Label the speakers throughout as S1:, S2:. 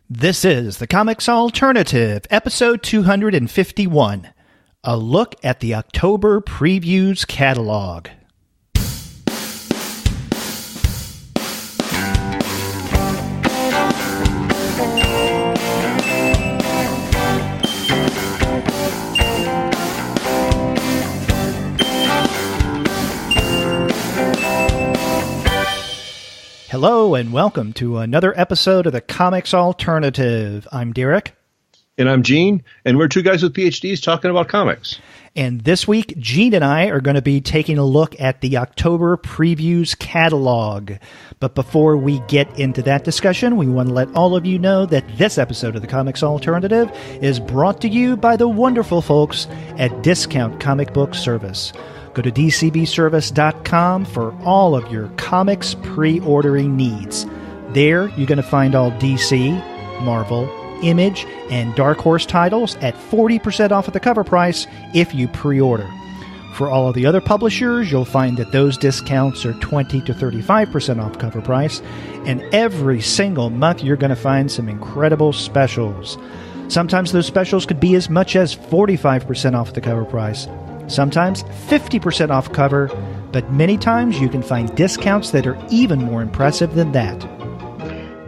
S1: This is the Comics Alternative, episode 251, a look at the October Previews catalog. Hello and welcome to another episode of the Comics Alternative. I'm Derek.
S2: And I'm Gene, and we're two guys with PhDs talking about comics.
S1: And this week, Gene and I are going to be taking a look at the October Previews catalog. But before we get into that discussion, we want to let all of you know that this episode of the Comics Alternative is brought to you by the wonderful folks at Discount Comic Book Service. Go to dcbservice.com for all of your comics pre-ordering needs. There, you're going to find all DC, Marvel, Image, and Dark Horse titles at 40% off of the cover price if you pre-order. For all of the other publishers, you'll find that those discounts are 20 to 35% off cover price, and every single month you're going to find some incredible specials. Sometimes those specials could be as much as 45% off the cover price. Sometimes 50% off cover, but many times you can find discounts that are even more impressive than that.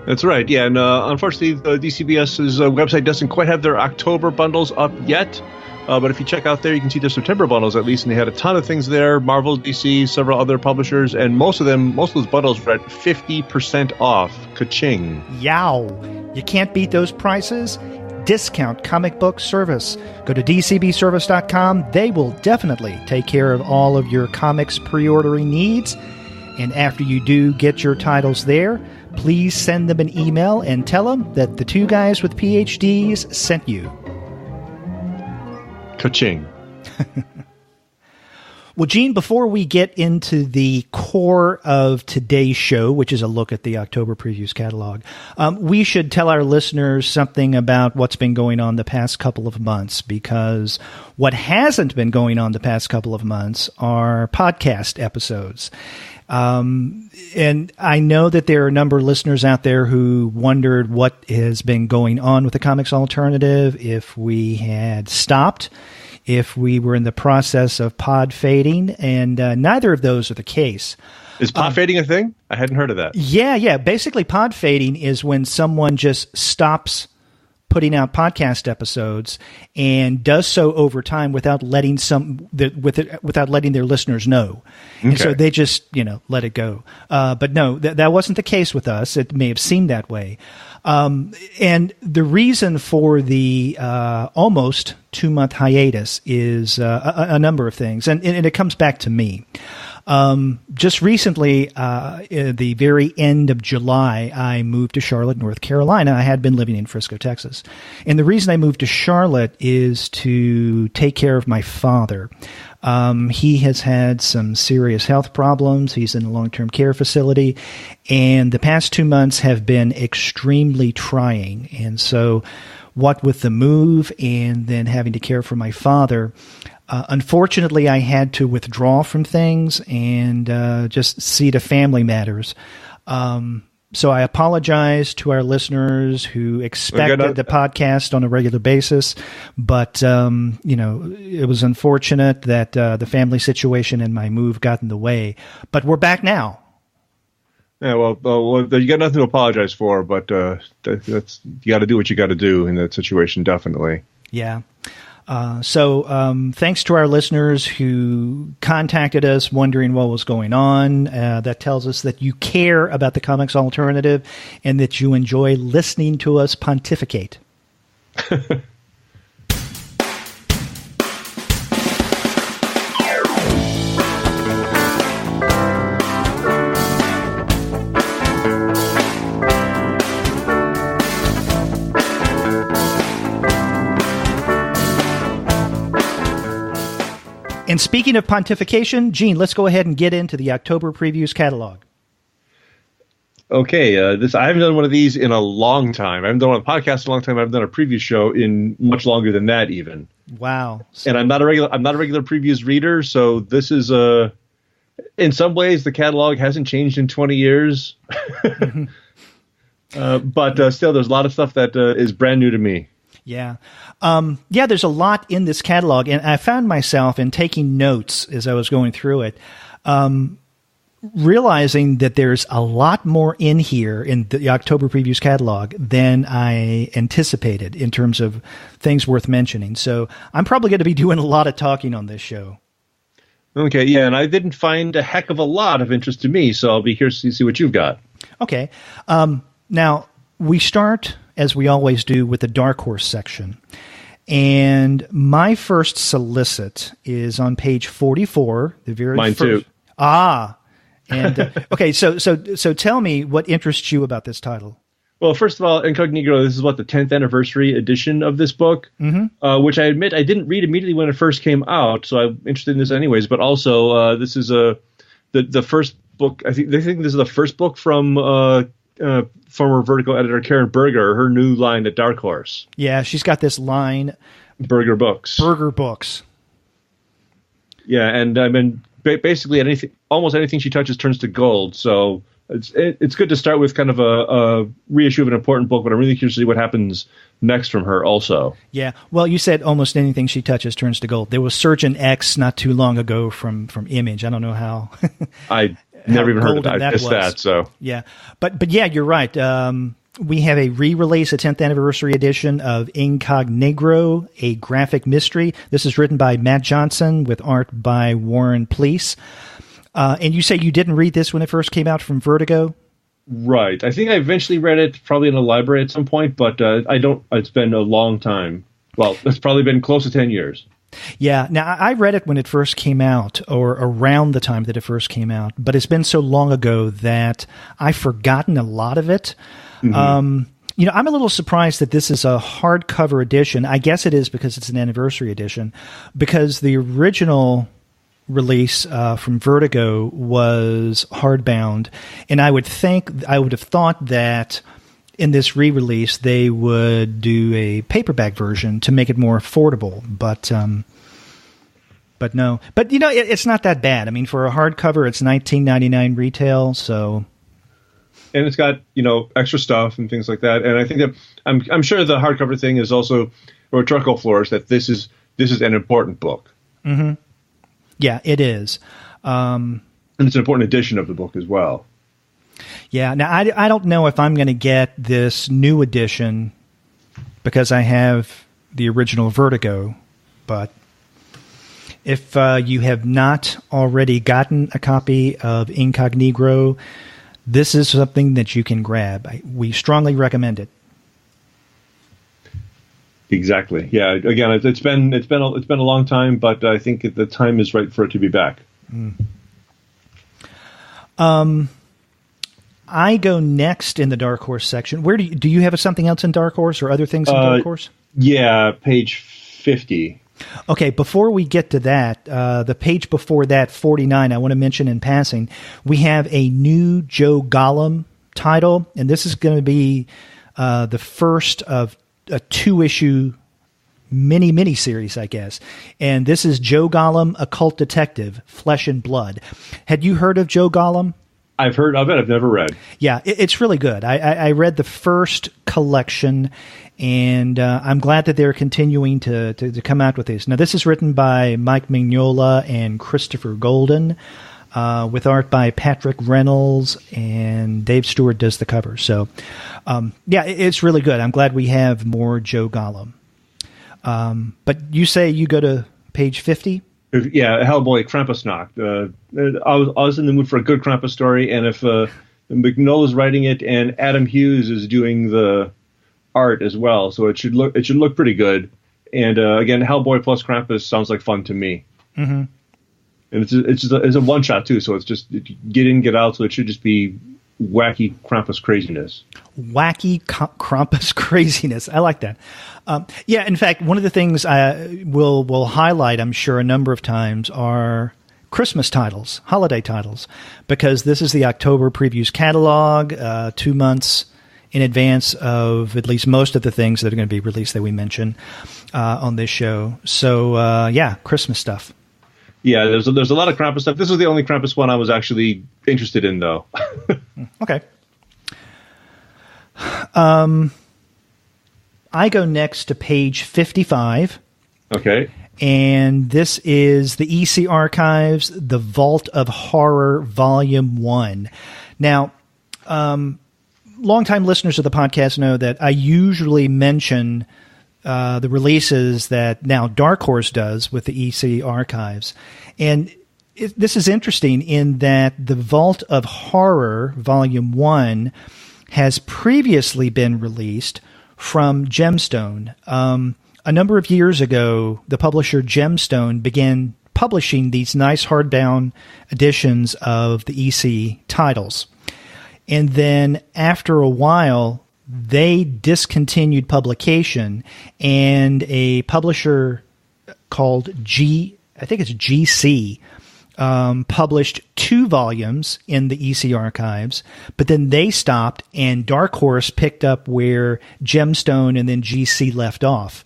S2: That's right, yeah, and unfortunately, DCBS's website doesn't quite have their October bundles up yet, but if you check out there, you can see their September bundles at least, and they had a ton of things there, Marvel, DC, several other publishers, and most of those bundles were at 50% off. Ka-ching.
S1: Yow! You can't beat those prices? Discount Comic Book Service. Go to dcbservice.com. They will definitely take care of all of your comics pre-ordering needs. And after you do get your titles there, please send them an email and tell them that the two guys with PhDs sent you.
S2: Ka-ching.
S1: Well, Gene, before we get into the core of today's show, which is a look at the October Previews catalog, we should tell our listeners something about what's been going on the past couple of months, because what hasn't been going on the past couple of months are podcast episodes. And I know that there are a number of listeners out there who wondered what has been going on with the Comics Alternative, if we had stopped, if we were in the process of pod fading, and neither of those are the case.
S2: Is pod fading a thing? I hadn't heard of that.
S1: Yeah. Basically, pod fading is when someone just stops putting out podcast episodes and does so over time without letting without letting their listeners know. Okay. And so they just, let it go. But no, that wasn't the case with us. It may have seemed that way. And the reason for the almost 2-month hiatus is a number of things, and it comes back to me. Just recently, at the very end of July, I moved to Charlotte, North Carolina. I had been living in Frisco, Texas. And the reason I moved to Charlotte is to take care of my father. He has had some serious health problems. He's in a long-term care facility, and the past 2 months have been extremely trying. And so what with the move and then having to care for my father, unfortunately, I had to withdraw from things and just see to family matters. So I apologize to our listeners who expected the podcast on a regular basis, but it was unfortunate that the family situation and my move got in the way. But we're back now.
S2: Yeah, well, you got nothing to apologize for, but that's you got to do what you got to do in that situation, definitely.
S1: Yeah. So thanks to our listeners who contacted us wondering what was going on. That tells us that you care about the Comics Alternative and that you enjoy listening to us pontificate. And speaking of pontification, Gene, let's go ahead and get into the October Previews catalog.
S2: Okay, I haven't done one of these in a long time. I haven't done one on a podcast in a long time. I haven't done a preview show in much longer than that, even.
S1: Wow!
S2: And I'm not a regular previews reader, so this is in some ways the catalog hasn't changed in 20 years. But still, there's a lot of stuff that is brand new to me.
S1: Yeah. There's a lot in this catalog, and I found myself in taking notes as I was going through it, realizing that there's a lot more in here in the October Previews catalog than I anticipated in terms of things worth mentioning. So I'm probably going to be doing a lot of talking on this show.
S2: Okay, yeah, and I didn't find a heck of a lot of interest to me, so I'll be curious to see what you've got.
S1: Okay. Now, we start, as we always do, with the Dark Horse section. And my first solicit is on page 44. The very
S2: Mine
S1: first.
S2: too.
S1: And okay, so tell me what interests you about this title.
S2: Well, first of all, Incognegro, this is the 10th anniversary edition of this book, which I admit I didn't read immediately when it first came out, so I'm interested in this anyways. But also, this is the first book. They think this is the first book from former Vertigo editor Karen Berger, her new line at Dark Horse.
S1: Yeah, she's got this line,
S2: Berger Books. Yeah, and I mean, basically almost anything she touches turns to gold. So it's good to start with kind of a reissue of an important book, but I'm really curious to see what happens next from her also.
S1: Yeah, well, you said almost anything she touches turns to gold. There was Surgeon X not too long ago from Image. I don't know how.
S2: I never even heard of that. I missed that. So
S1: yeah, but yeah, you're right. We have a re-release, a 10th anniversary edition of Incognegro, a graphic mystery. This is written by Matt Johnson with art by Warren Pleece. And you say you didn't read this when it first came out from Vertigo?
S2: Right. I think I eventually read it probably in a library at some point, but I don't. It's been a long time. Well, it's probably been close to 10 years.
S1: Yeah. Now, I read it when it first came out, or around the time that it first came out, but it's been so long ago that I've forgotten a lot of it. I'm a little surprised that this is a hardcover edition. I guess it is because it's an anniversary edition, because the original release from Vertigo was hardbound, and I would have thought that in this re-release they would do a paperback version to make it more affordable, but no. But it's not that bad. I mean, for a hardcover, it's $19.99 retail, so.
S2: And it's got extra stuff and things like that. And I think that I'm sure the hardcover thing is also a rhetorical flourish that this is an important book.
S1: Mm-hmm. Yeah, it is.
S2: And it's an important edition of the book as well.
S1: Yeah. Now, I don't know if I'm going to get this new edition because I have the original Vertigo, but if you have not already gotten a copy of Incognegro, this is something that you can grab. We strongly recommend it. Exactly.
S2: Yeah. Again, it's been a long time, but I think the time is right for it to be back.
S1: I go next in the Dark Horse section. Where do you have something else in Dark Horse or other things in Dark Horse?
S2: Yeah, page 50.
S1: Okay, before we get to that, the page before that, 49, I want to mention in passing, we have a new Joe Golem title, and this is going to be the first of a 2-issue mini series, I guess. And this is Joe Golem, Occult Detective, Flesh and Blood. Had you heard of Joe Golem?
S2: I've heard of it. I've never read.
S1: Yeah, it's really good. I read the first collection, and I'm glad that they're continuing to come out with these. Now, this is written by Mike Mignola and Christopher Golden, with art by Patrick Reynolds, and Dave Stewart does the cover. So, yeah, it's really good. I'm glad we have more Joe Golem. But you say you go to page 50?
S2: Yeah, Hellboy, Krampusnacht. I was in the mood for a good Krampus story, and if Mignola's writing it and Adam Hughes is doing the art as well, so it should look pretty good. And again, Hellboy plus Krampus sounds like fun to me. Mm-hmm. And it's a one shot too, so it's just get in, get out. So it should just be wacky Krampus craziness.
S1: Wacky Krampus craziness. I like that. Yeah, in fact, one of the things I will highlight, I'm sure, a number of times are Christmas titles, holiday titles, because this is the October Previews catalog, 2 months in advance of at least most of the things that are going to be released that we mention on this show. So, yeah, Christmas stuff.
S2: Yeah, there's a lot of Krampus stuff. This was the only Krampus one I was actually interested in, though.
S1: Okay. I go next to page 55.
S2: Okay.
S1: And this is the EC Archives, The Vault of Horror, Volume 1. Now, longtime listeners of the podcast know that I usually mention the releases that now Dark Horse does with the EC Archives. And this is interesting in that The Vault of Horror, Volume 1, has previously been released from Gemstone. A number of years ago, the publisher Gemstone began publishing these nice hardbound editions of the EC titles. And then after a while, they discontinued publication, and a publisher called GC, published 2 volumes in the EC Archives, but then they stopped, and Dark Horse picked up where Gemstone and then GC left off.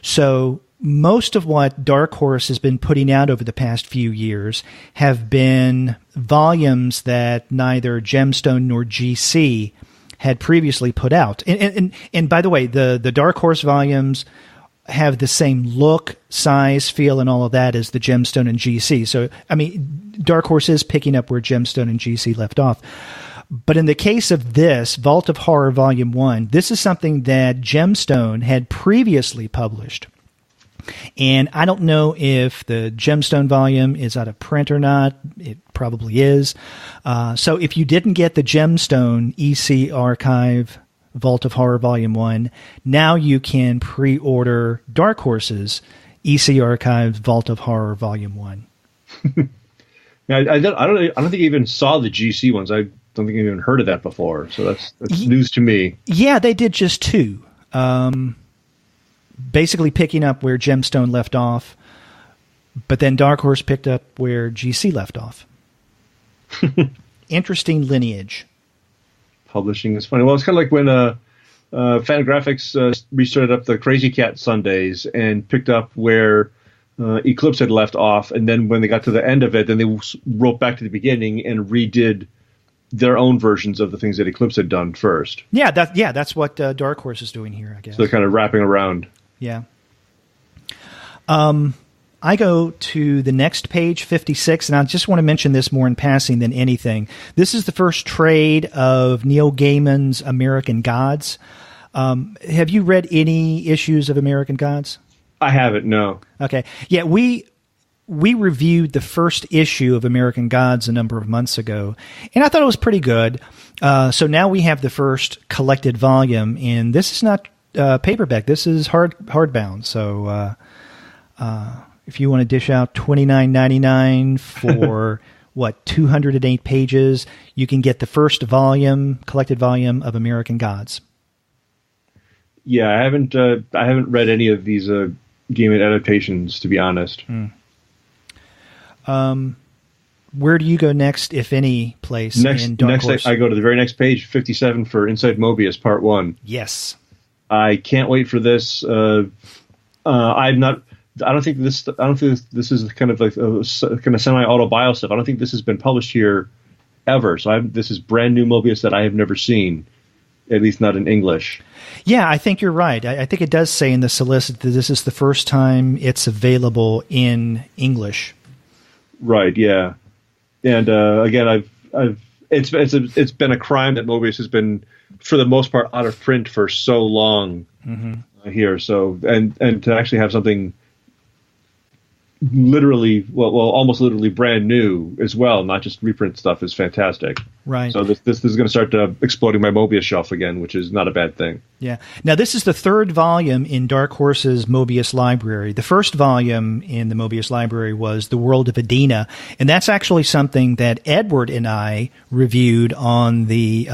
S1: So most of what Dark Horse has been putting out over the past few years have been volumes that neither Gemstone nor GC had previously put out. And by the way, the Dark Horse volumes have the same look, size, feel, and all of that as the Gemstone and GC. So, I mean, Dark Horse is picking up where Gemstone and GC left off. But in the case of this, Vault of Horror Volume 1, this is something that Gemstone had previously published. And I don't know if the Gemstone volume is out of print or not. It probably is. So if you didn't get the Gemstone EC Archive Vault of Horror Volume 1, now you can pre-order Dark Horse's EC Archive Vault of Horror Volume 1.
S2: Now, I don't think I even saw the GC ones. I don't think I even heard of that before. So that's news to me.
S1: Yeah, they did just 2. Basically picking up where Gemstone left off, but then Dark Horse picked up where GC left off. Interesting lineage.
S2: Publishing is funny. Well, it's kind of like when Fantagraphics restarted up the Crazy Cat Sundays and picked up where Eclipse had left off, and then when they got to the end of it, then they wrote back to the beginning and redid their own versions of the things that Eclipse had done first.
S1: Yeah, that's what Dark Horse is doing here, I guess.
S2: So they're kind of wrapping around.
S1: Yeah. I go to the next page, 56, and I just want to mention this more in passing than anything. This is the first trade of Neil Gaiman's American Gods. Have you read any issues of American Gods?
S2: I haven't, no.
S1: Okay. Yeah, we reviewed the first issue of American Gods a number of months ago, and I thought it was pretty good. So now we have the first collected volume, and this is not paperback. This is hardbound. So if you want to dish out $29.99 for 208 pages, you can get the first collected volume of American Gods.
S2: Yeah, I haven't read any of these Gaiman adaptations, to be honest.
S1: Where do you go next, if any place in Dark Horse?
S2: I go to the very next page, 57, for Inside Moebius, Part 1.
S1: Yes.
S2: I can't wait for this. I don't think this is kind of like kind of semi-autobiographical stuff. I don't think this has been published here ever. So this is brand new Moebius that I have never seen, at least not in English.
S1: Yeah, I think you're right. I think it does say in the solicit that this is the first time it's available in English.
S2: Right. Yeah. And again, it's been a crime that Moebius has been, for the most part, out of print for so long here. So and to actually have something literally, almost literally brand new as well, not just reprint stuff, is fantastic.
S1: Right.
S2: So this is going to start exploding my Moebius shelf again, which is not a bad thing.
S1: Yeah. Now, this is the third volume in Dark Horse's Moebius library. The first volume in the Moebius library was The World of Edena, and that's actually something that Edward and I reviewed on the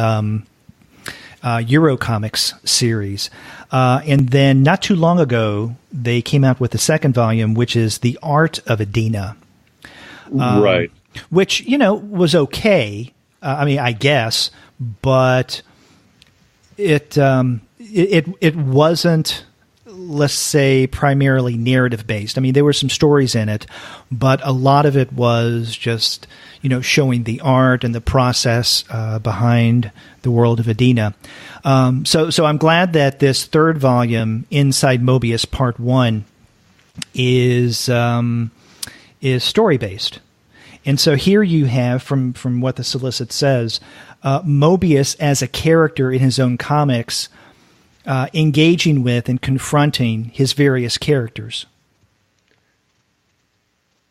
S1: Eurocomics series. And then not too long ago, they came out with the second volume, which is The Art of Edena.
S2: Right.
S1: Which, was okay. I guess, but it wasn't let's say, primarily narrative-based. I mean, there were some stories in it, but a lot of it was just, showing the art and the process behind the world of Edina. So I'm glad that this third volume, Inside Moebius Part 1, is story-based. And so here you have, from what the solicit says, Moebius as a character in his own comics, engaging with and confronting his various characters.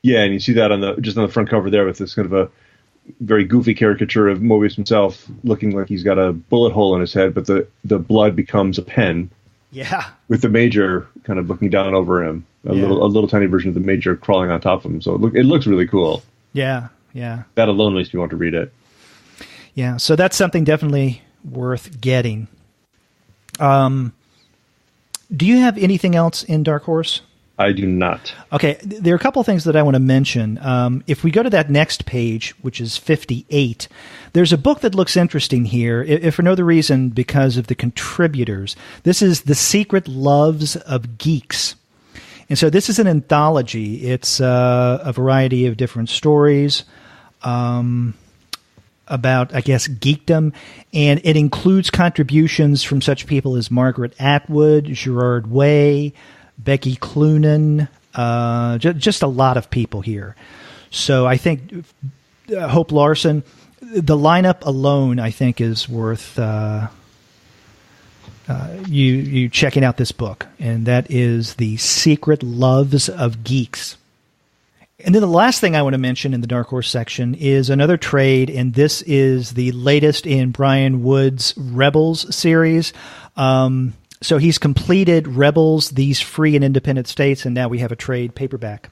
S2: Yeah, and you see that on the front cover there with this kind of a very goofy caricature of Moebius himself looking like he's got a bullet hole in his head, but the blood becomes a pen.
S1: Yeah.
S2: With the Major kind of looking down over him, a little tiny version of the Major crawling on top of him. So it looks really cool. Yeah. That alone makes me want to read it.
S1: Yeah, so that's something definitely worth getting. Do you have anything else in Dark Horse?
S2: I do not.
S1: Okay, there are a couple of things that I want to mention. If we go to that next page, which is 58, there's a book that looks interesting here, if for no other reason because of the contributors. This is The Secret Loves of Geeks. And so this is an anthology. It's a variety of different stories about, I guess, geekdom, and it includes contributions from such people as Margaret Atwood, Gerard Way, Becky Cloonan, just a lot of people here. So I think Hope Larson, the lineup alone, I think, is worth you checking out this book, and that is The Secret Loves of Geeks. And then the last thing I want to mention in the Dark Horse section is another trade, and this is the latest in Brian Wood's Rebels series. So he's completed Rebels, These Free and Independent States, and now we have a trade paperback.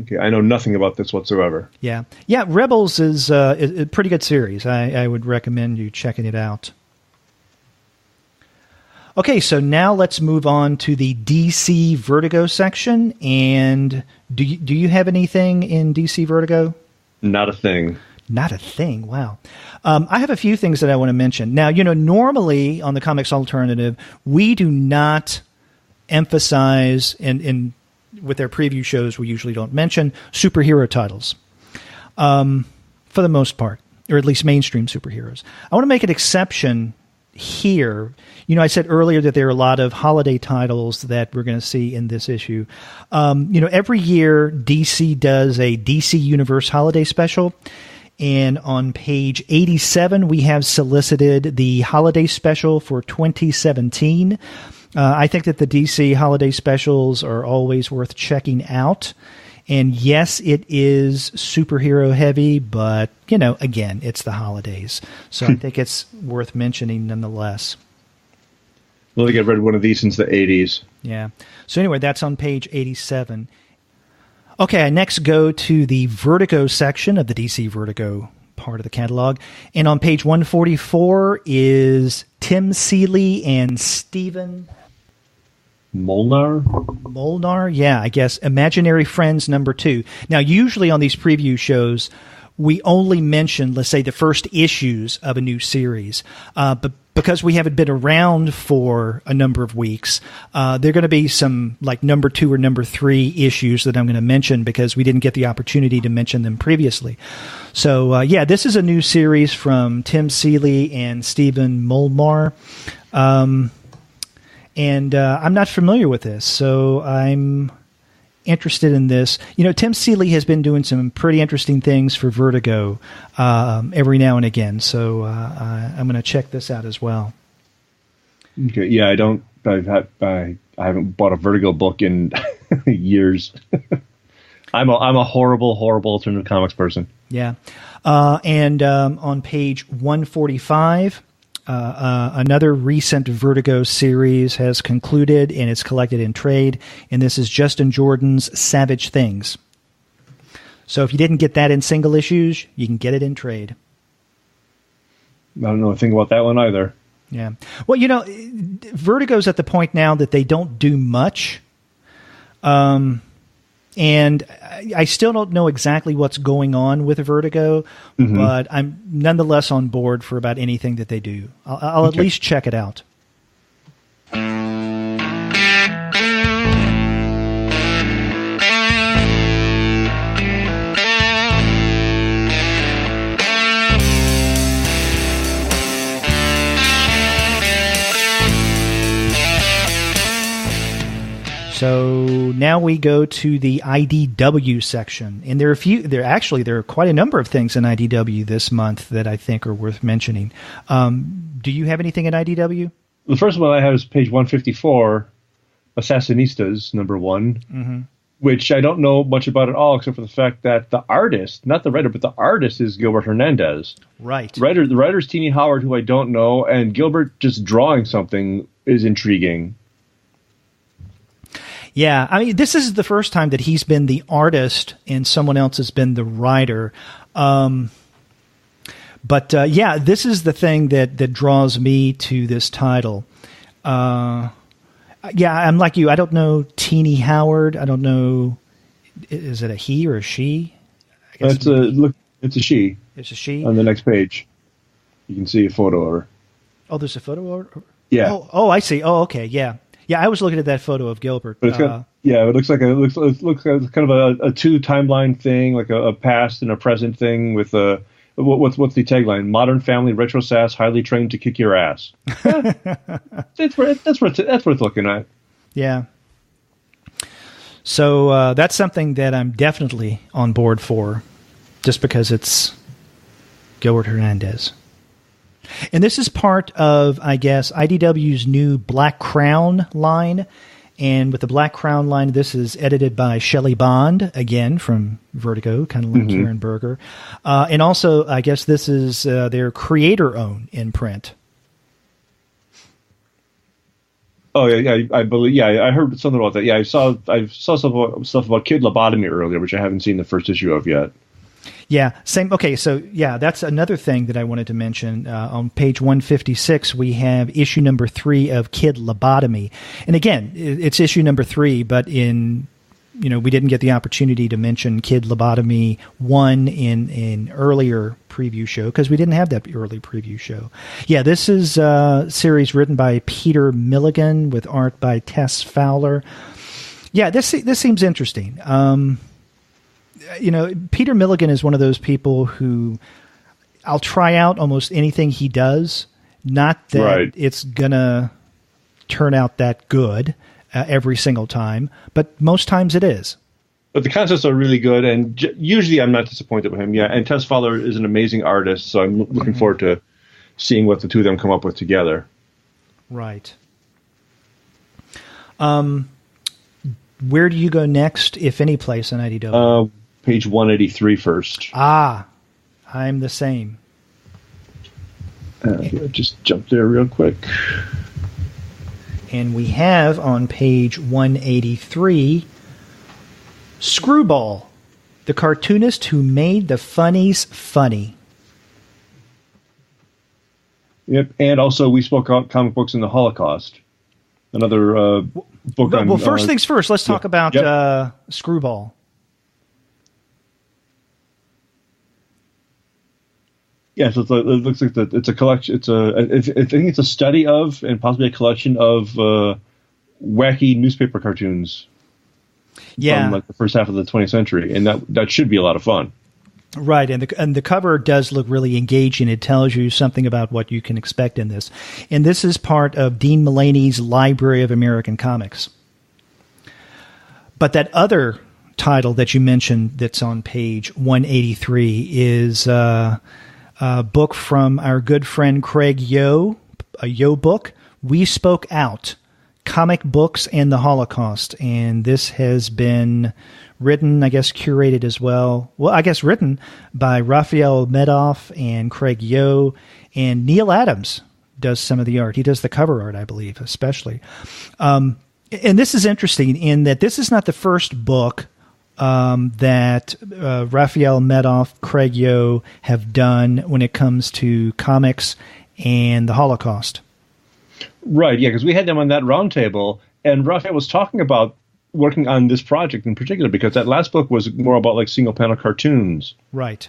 S2: Okay, I know nothing about this whatsoever.
S1: Yeah, Rebels is a pretty good series. I would recommend you checking it out. Okay, so now let's move on to the DC Vertigo section. And do you have anything in DC Vertigo?
S2: Not a thing.
S1: Not a thing. Wow. I have a few things that I want to mention. Now, normally on the Comics Alternative, we do not emphasize, and with their preview shows, we usually don't mention superhero titles for the most part, or at least mainstream superheroes. I want to make an exception here. I said earlier that there are a lot of holiday titles that we're going to see in this issue. Every year DC does a DC Universe holiday special. And on page 87, we have solicited the holiday special for 2017. I think that the DC holiday specials are always worth checking out. And yes, it is superhero heavy, but, again, it's the holidays. So I think it's worth mentioning nonetheless.
S2: I think I've read one of these since the 80s.
S1: Yeah. So anyway, that's on page 87. Okay, I next go to the Vertigo section of the DC Vertigo part of the catalog. And on page 144 is Tim Seeley and Stephen Molnar, yeah, I guess. Imaginary Friends #2. Now, usually on these preview shows, we only mention, let's say, the first issues of a new series. But because we haven't been around for a number of weeks, there are going to be some like #2 or #3 issues that I'm going to mention because we didn't get the opportunity to mention them previously. So, this is a new series from Tim Seeley and Stephen Molnar. And I'm not familiar with this, so I'm interested in this. Tim Seeley has been doing some pretty interesting things for Vertigo every now and again, so I'm going to check this out as well.
S2: Okay, yeah, I haven't bought a Vertigo book in years. I'm a horrible alternative comics person.
S1: Yeah, and on page 145. Another recent Vertigo series has concluded, and it's collected in trade, and this is Justin Jordan's Savage Things. So if you didn't get that in single issues, you can get it in trade.
S2: I don't know a thing about that one either.
S1: Yeah. Well, Vertigo's at the point now that they don't do much. And I still don't know exactly what's going on with Vertigo, but I'm nonetheless on board for about anything that they do. I'll at least check it out. So now we go to the IDW section, and there are quite a number of things in IDW this month that I think are worth mentioning. Do you have anything in IDW?
S2: The first one I have is page 154, Assassinistas, number 1, which I don't know much about at all, except for the fact that the artist, not the writer, but the artist is Gilbert Hernandez.
S1: Right.
S2: The writer's Teenie Howard, who I don't know, and Gilbert just drawing something is intriguing.
S1: Yeah, I mean, this is the first time that he's been the artist and someone else has been the writer. But this is the thing that draws me to this title. I'm like you. I don't know Teenie Howard. I don't know. Is it a he or a she? I guess
S2: it's a she.
S1: It's a she.
S2: On the next page, you can see a photo of her.
S1: Oh, there's a photo of her?
S2: Yeah.
S1: Oh, I see. Oh, okay. Yeah. Yeah, I was looking at that photo of Gilbert.
S2: But it looks like kind of a two timeline thing, like a past and a present thing with what's the tagline? Modern family, retro sass, highly trained to kick your ass. That's worth looking at.
S1: Yeah. So that's something that I'm definitely on board for, just because it's Gilbert Hernandez. And this is part of, I guess, IDW's new Black Crown line. And with the Black Crown line, this is edited by Shelley Bond, again, from Vertigo, kind of like Kieran Berger. And also, I guess this is their creator-owned imprint.
S2: Oh, yeah, I believe, yeah, I heard something about that. Yeah, I saw stuff about Kid Lobotomy earlier, which I haven't seen the first issue of yet.
S1: Yeah, same. Okay, so that's another thing that I wanted to mention. On page 156, we have issue number 3 of Kid Lobotomy, and again, it's issue number 3. But we didn't get the opportunity to mention Kid Lobotomy 1 in earlier preview show because we didn't have that early preview show. Yeah, this is a series written by Peter Milligan with art by Tess Fowler. Yeah, this seems interesting. Peter Milligan is one of those people who I'll try out almost anything he does. Not that it's going to turn out that good every single time, but most times it is.
S2: But the concepts are really good, and usually I'm not disappointed with him. Yeah, and Tess Fowler is an amazing artist, so I'm looking forward to seeing what the two of them come up with together.
S1: Right. Where do you go next, if any place in IDW?
S2: Page 183 first.
S1: I'm the same.
S2: Just jump there real quick.
S1: And we have on page 183, Screwball, the cartoonist who made the Funnies funny.
S2: Yep, and also we spoke about comic books in the Holocaust. Another book on...
S1: Well, first things first, let's talk about Screwball.
S2: Yeah, so it looks like it's a collection. I think it's a study of and possibly a collection of wacky newspaper cartoons.
S1: Yeah,
S2: from like the first half of the 20th century, and that should be a lot of fun.
S1: Right, and the cover does look really engaging. It tells you something about what you can expect in this. And this is part of Dean Mullaney's Library of American Comics. But that other title that you mentioned that's on page 183 is a book from our good friend Craig Yo, a Yo book, We Spoke Out, Comic Books and the Holocaust. And this has been written, I guess curated as well. Well, I guess written by Raphael Medoff and Craig Yo, and Neil Adams does some of the art. He does the cover art, I believe, especially. And this is interesting in that this is not the first book that Raphael Medoff, Craig Yo have done when it comes to comics and the Holocaust.
S2: Right, yeah, because we had them on that roundtable, and Raphael was talking about working on this project in particular because that last book was more about like single panel cartoons.
S1: Right.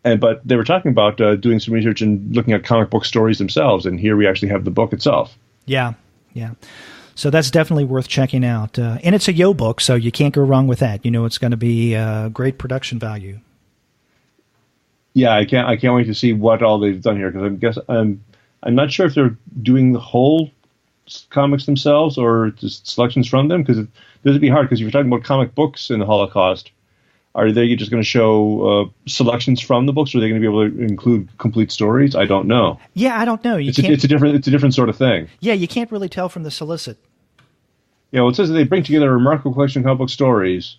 S2: But they were talking about doing some research and looking at comic book stories themselves, and here we actually have the book itself.
S1: Yeah. Yeah. So that's definitely worth checking out. And it's a Yo book, so you can't go wrong with that. You know it's going to be great production value.
S2: Yeah, I can't wait to see what all they've done here, because I'm not sure if they're doing the whole comics themselves or just selections from them, because this would be hard, because if you're talking about comic books in the Holocaust, are they just going to show selections from the books, or are they going to be able to include complete stories? I don't know.
S1: Yeah, I don't know.
S2: It's a different sort of thing.
S1: Yeah, you can't really tell from the solicit.
S2: Yeah, well, it says that they bring together a remarkable collection of comic book stories.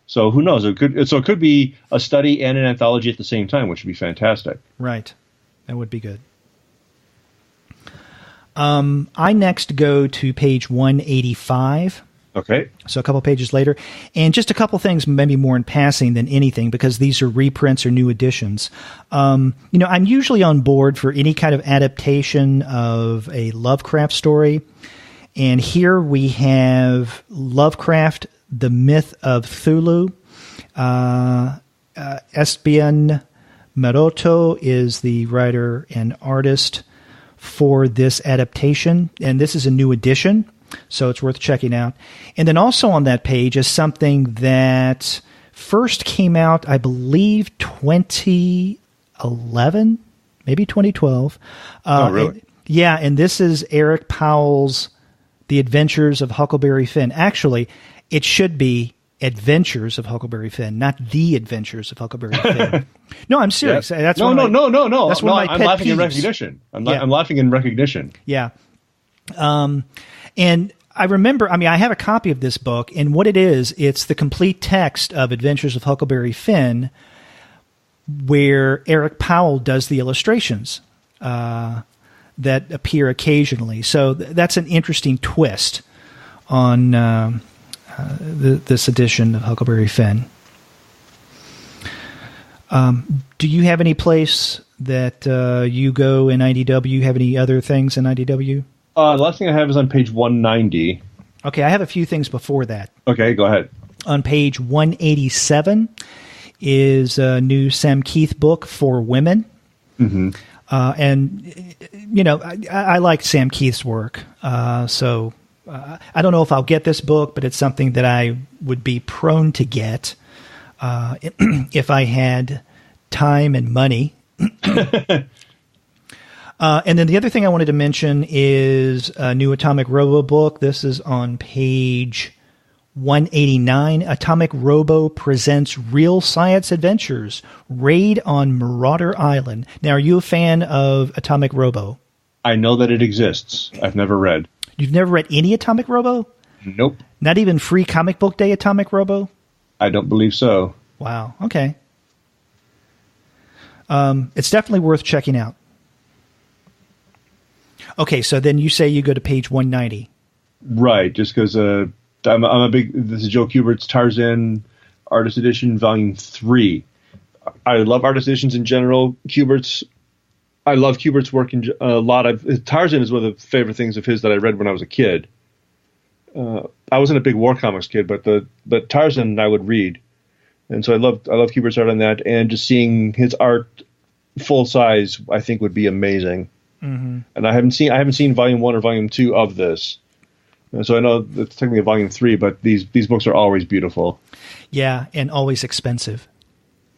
S2: So who knows? It could be a study and an anthology at the same time, which would be fantastic.
S1: Right. That would be good. I next go to page 185.
S2: Okay.
S1: So a couple pages later. And just a couple things, maybe more in passing than anything, because these are reprints or new editions. I'm usually on board for any kind of adaptation of a Lovecraft story. And here we have Lovecraft, The Myth of Cthulhu. Esteban Maroto is the writer and artist for this adaptation. And this is a new edition, so it's worth checking out. And then also on that page is something that first came out, I believe, 2011, maybe 2012.
S2: Oh, really?
S1: And this is Eric Powell's The Adventures of Huckleberry Finn. Actually, it should be Adventures of Huckleberry Finn, not The Adventures of Huckleberry Finn. No, I'm serious.
S2: Yeah.
S1: That's
S2: no.
S1: That's one of my
S2: I'm
S1: pet
S2: laughing
S1: peeves.
S2: in recognition. I'm laughing in recognition.
S1: Yeah. And I remember, I have a copy of this book, and what it is, it's the complete text of Adventures of Huckleberry Finn, where Eric Powell does the illustrations that appear occasionally. So that's an interesting twist on this edition of Huckleberry Finn. Do you have any place that you go in IDW? Have any other things in IDW?
S2: The last thing I have is on page 190.
S1: Okay, I have a few things before that.
S2: Okay, go ahead.
S1: On page 187 is a new Sam Keith book for women. Mm-hmm. And, I like Sam Keith's work. So I don't know if I'll get this book, but it's something that I would be prone to get if I had time and money. And then the other thing I wanted to mention is a new Atomic Robo book. This is on page 189. Atomic Robo presents Real Science Adventures, Raid on Marauder Island. Now, are you a fan of Atomic Robo?
S2: I know that it exists. I've never read.
S1: You've never read any Atomic Robo?
S2: Nope.
S1: Not even Free Comic Book Day Atomic Robo?
S2: I don't believe so.
S1: Wow. Okay. It's definitely worth checking out. Okay, so then you say you go to page 190. Right,
S2: just because I'm a big... This is Joe Kubert's Tarzan Artist Edition, Volume 3. I love artist editions in general. I love Kubert's work a lot. Tarzan is one of the favorite things of his that I read when I was a kid. I wasn't a big War Comics kid, but Tarzan I would read. And so I love Kubert's art on that, and just seeing his art full size, I think would be amazing. Mm-hmm. And I haven't seen Volume 1 or Volume 2 of this. And so I know it's technically Volume 3, but these books are always beautiful.
S1: Yeah, and always expensive.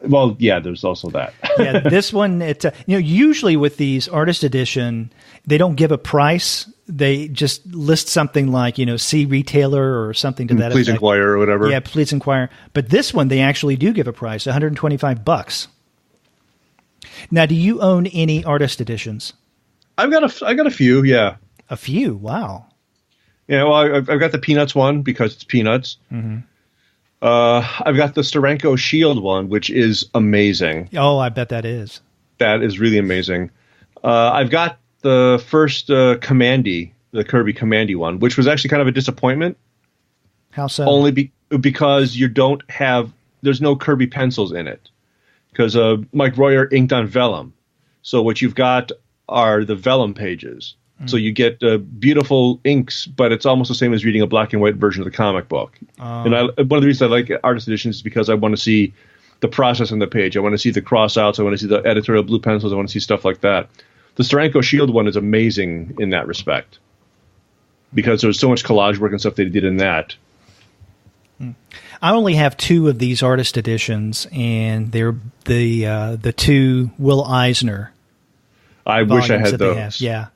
S2: Well, yeah, there's also that.
S1: Yeah, this one, usually with these artist edition, they don't give a price. They just list something like, see retailer or something to that effect.
S2: Please inquire or whatever.
S1: Yeah, please inquire. But this one, they actually do give a price, $125. Now, do you own any artist editions?
S2: I got a few, yeah.
S1: A few? Wow.
S2: Yeah, well, I've got the Peanuts one because it's Peanuts. Mm-hmm. I've got the Steranko Shield one, which is amazing.
S1: Oh, I bet that is.
S2: That is really amazing. I've got the first Commandy, the Kirby Commandy one, which was actually kind of a disappointment.
S1: How so?
S2: Only because there's no Kirby pencils in it. Because Mike Royer inked on vellum. So what you've got are the vellum pages. So you get beautiful inks, but it's almost the same as reading a black and white version of the comic book. And one of the reasons I like artist editions is because I want to see the process on the page. I want to see the cross-outs. I want to see the editorial blue pencils. I want to see stuff like that. The Steranko Shield one is amazing in that respect. because there was so much collage work and stuff they did in that.
S1: I only have 2 of these artist editions, and they're the 2 Will Eisner.
S2: I wish I had those.
S1: Yeah.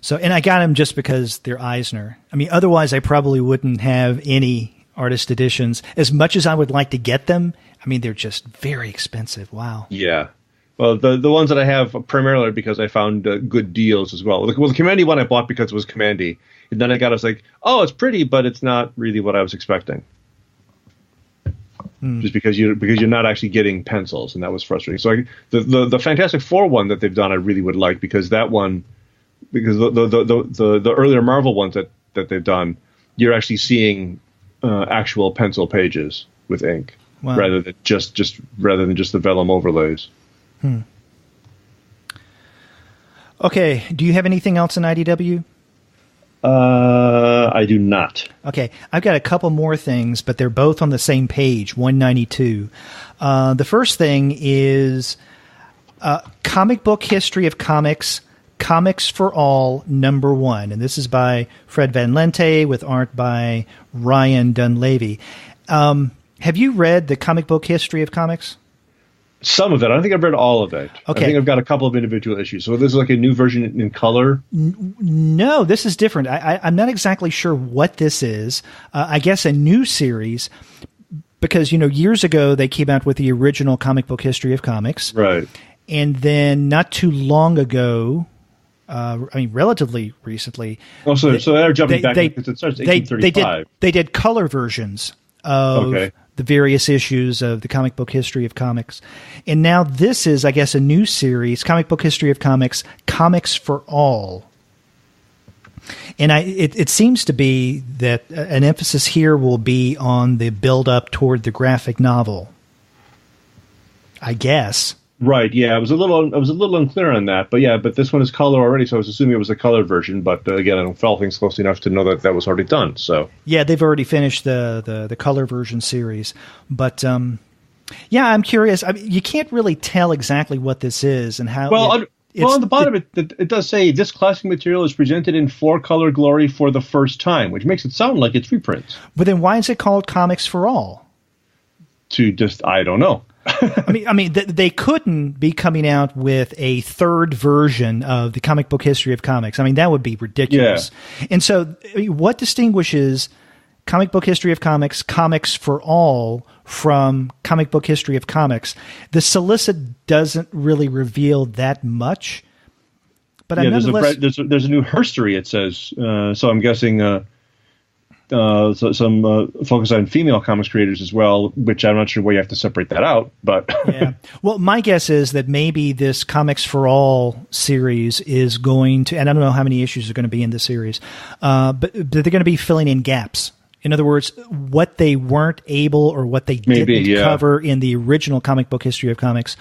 S1: So, and I got them just because they're Eisner. I mean, otherwise I probably wouldn't have any artist editions. As much as I would like to get them, I mean, they're just very expensive. Wow.
S2: Yeah. Well, the ones that I have primarily are because I found good deals as well. Well, the Commandy one I bought because it was Commandy. And then I was like, oh, it's pretty, but it's not really what I was expecting. Just because you're not actually getting pencils, and that was frustrating. So the Fantastic Four one that they've done, I really would like, because that one, because the earlier Marvel ones that they've done, you're actually seeing actual pencil pages with ink, wow, rather than just the vellum overlays.
S1: Okay, do you have anything else in IDW?
S2: I do not.
S1: Okay, I've got a couple more things, but they're both on the same page, 192. The first thing is Comic Book History of Comics, Comics for All, #1. And this is by Fred Van Lente with art by Ryan Dunleavy. Have you read the Comic Book History of Comics?
S2: Some of it. I don't think I've read all of it.
S1: Okay.
S2: I think I've got a couple of individual issues. So this is like a new version in color?
S1: No, this is different. I'm not exactly sure what this is. I guess a new series, because, years ago they came out with the original Comic Book History of Comics.
S2: Right.
S1: And then not too long ago, relatively recently.
S2: Oh, so they're jumping back because it starts 1835.
S1: They did color versions of the various issues of the Comic Book History of Comics. And now this is, I guess, a new series, Comic Book History of Comics, Comics for All. And it seems to be that an emphasis here will be on the build-up toward the graphic novel, I guess.
S2: Right, yeah, I was a little unclear on that, but this one is color already, so I was assuming it was a color version. But again, I don't follow things closely enough to know that was already done. So
S1: yeah, they've already finished the color version series. But yeah, I'm curious. I mean, you can't really tell exactly what this is and how.
S2: Well, on the bottom it does say this classic material is presented in 4-color glory for the first time, which makes it sound like it's reprints.
S1: But then why is it called Comics for All?
S2: I don't know.
S1: I mean, they couldn't be coming out with a third version of the Comic Book History of Comics. I mean, that would be ridiculous. Yeah. And so, what distinguishes Comic Book History of Comics, Comics for All, from Comic Book History of Comics? The solicit doesn't really reveal that much. But
S2: yeah, there's a new herstory, it says. So I'm guessing. Some focus on female comics creators as well, which I'm not sure where you have to separate that out. But
S1: yeah, well, my guess is that maybe this Comics for All series is going to, and I don't know how many issues are going to be in the series, but they're going to be filling in gaps. In other words, what they weren't able or what they didn't cover in the original Comic Book History of Comics.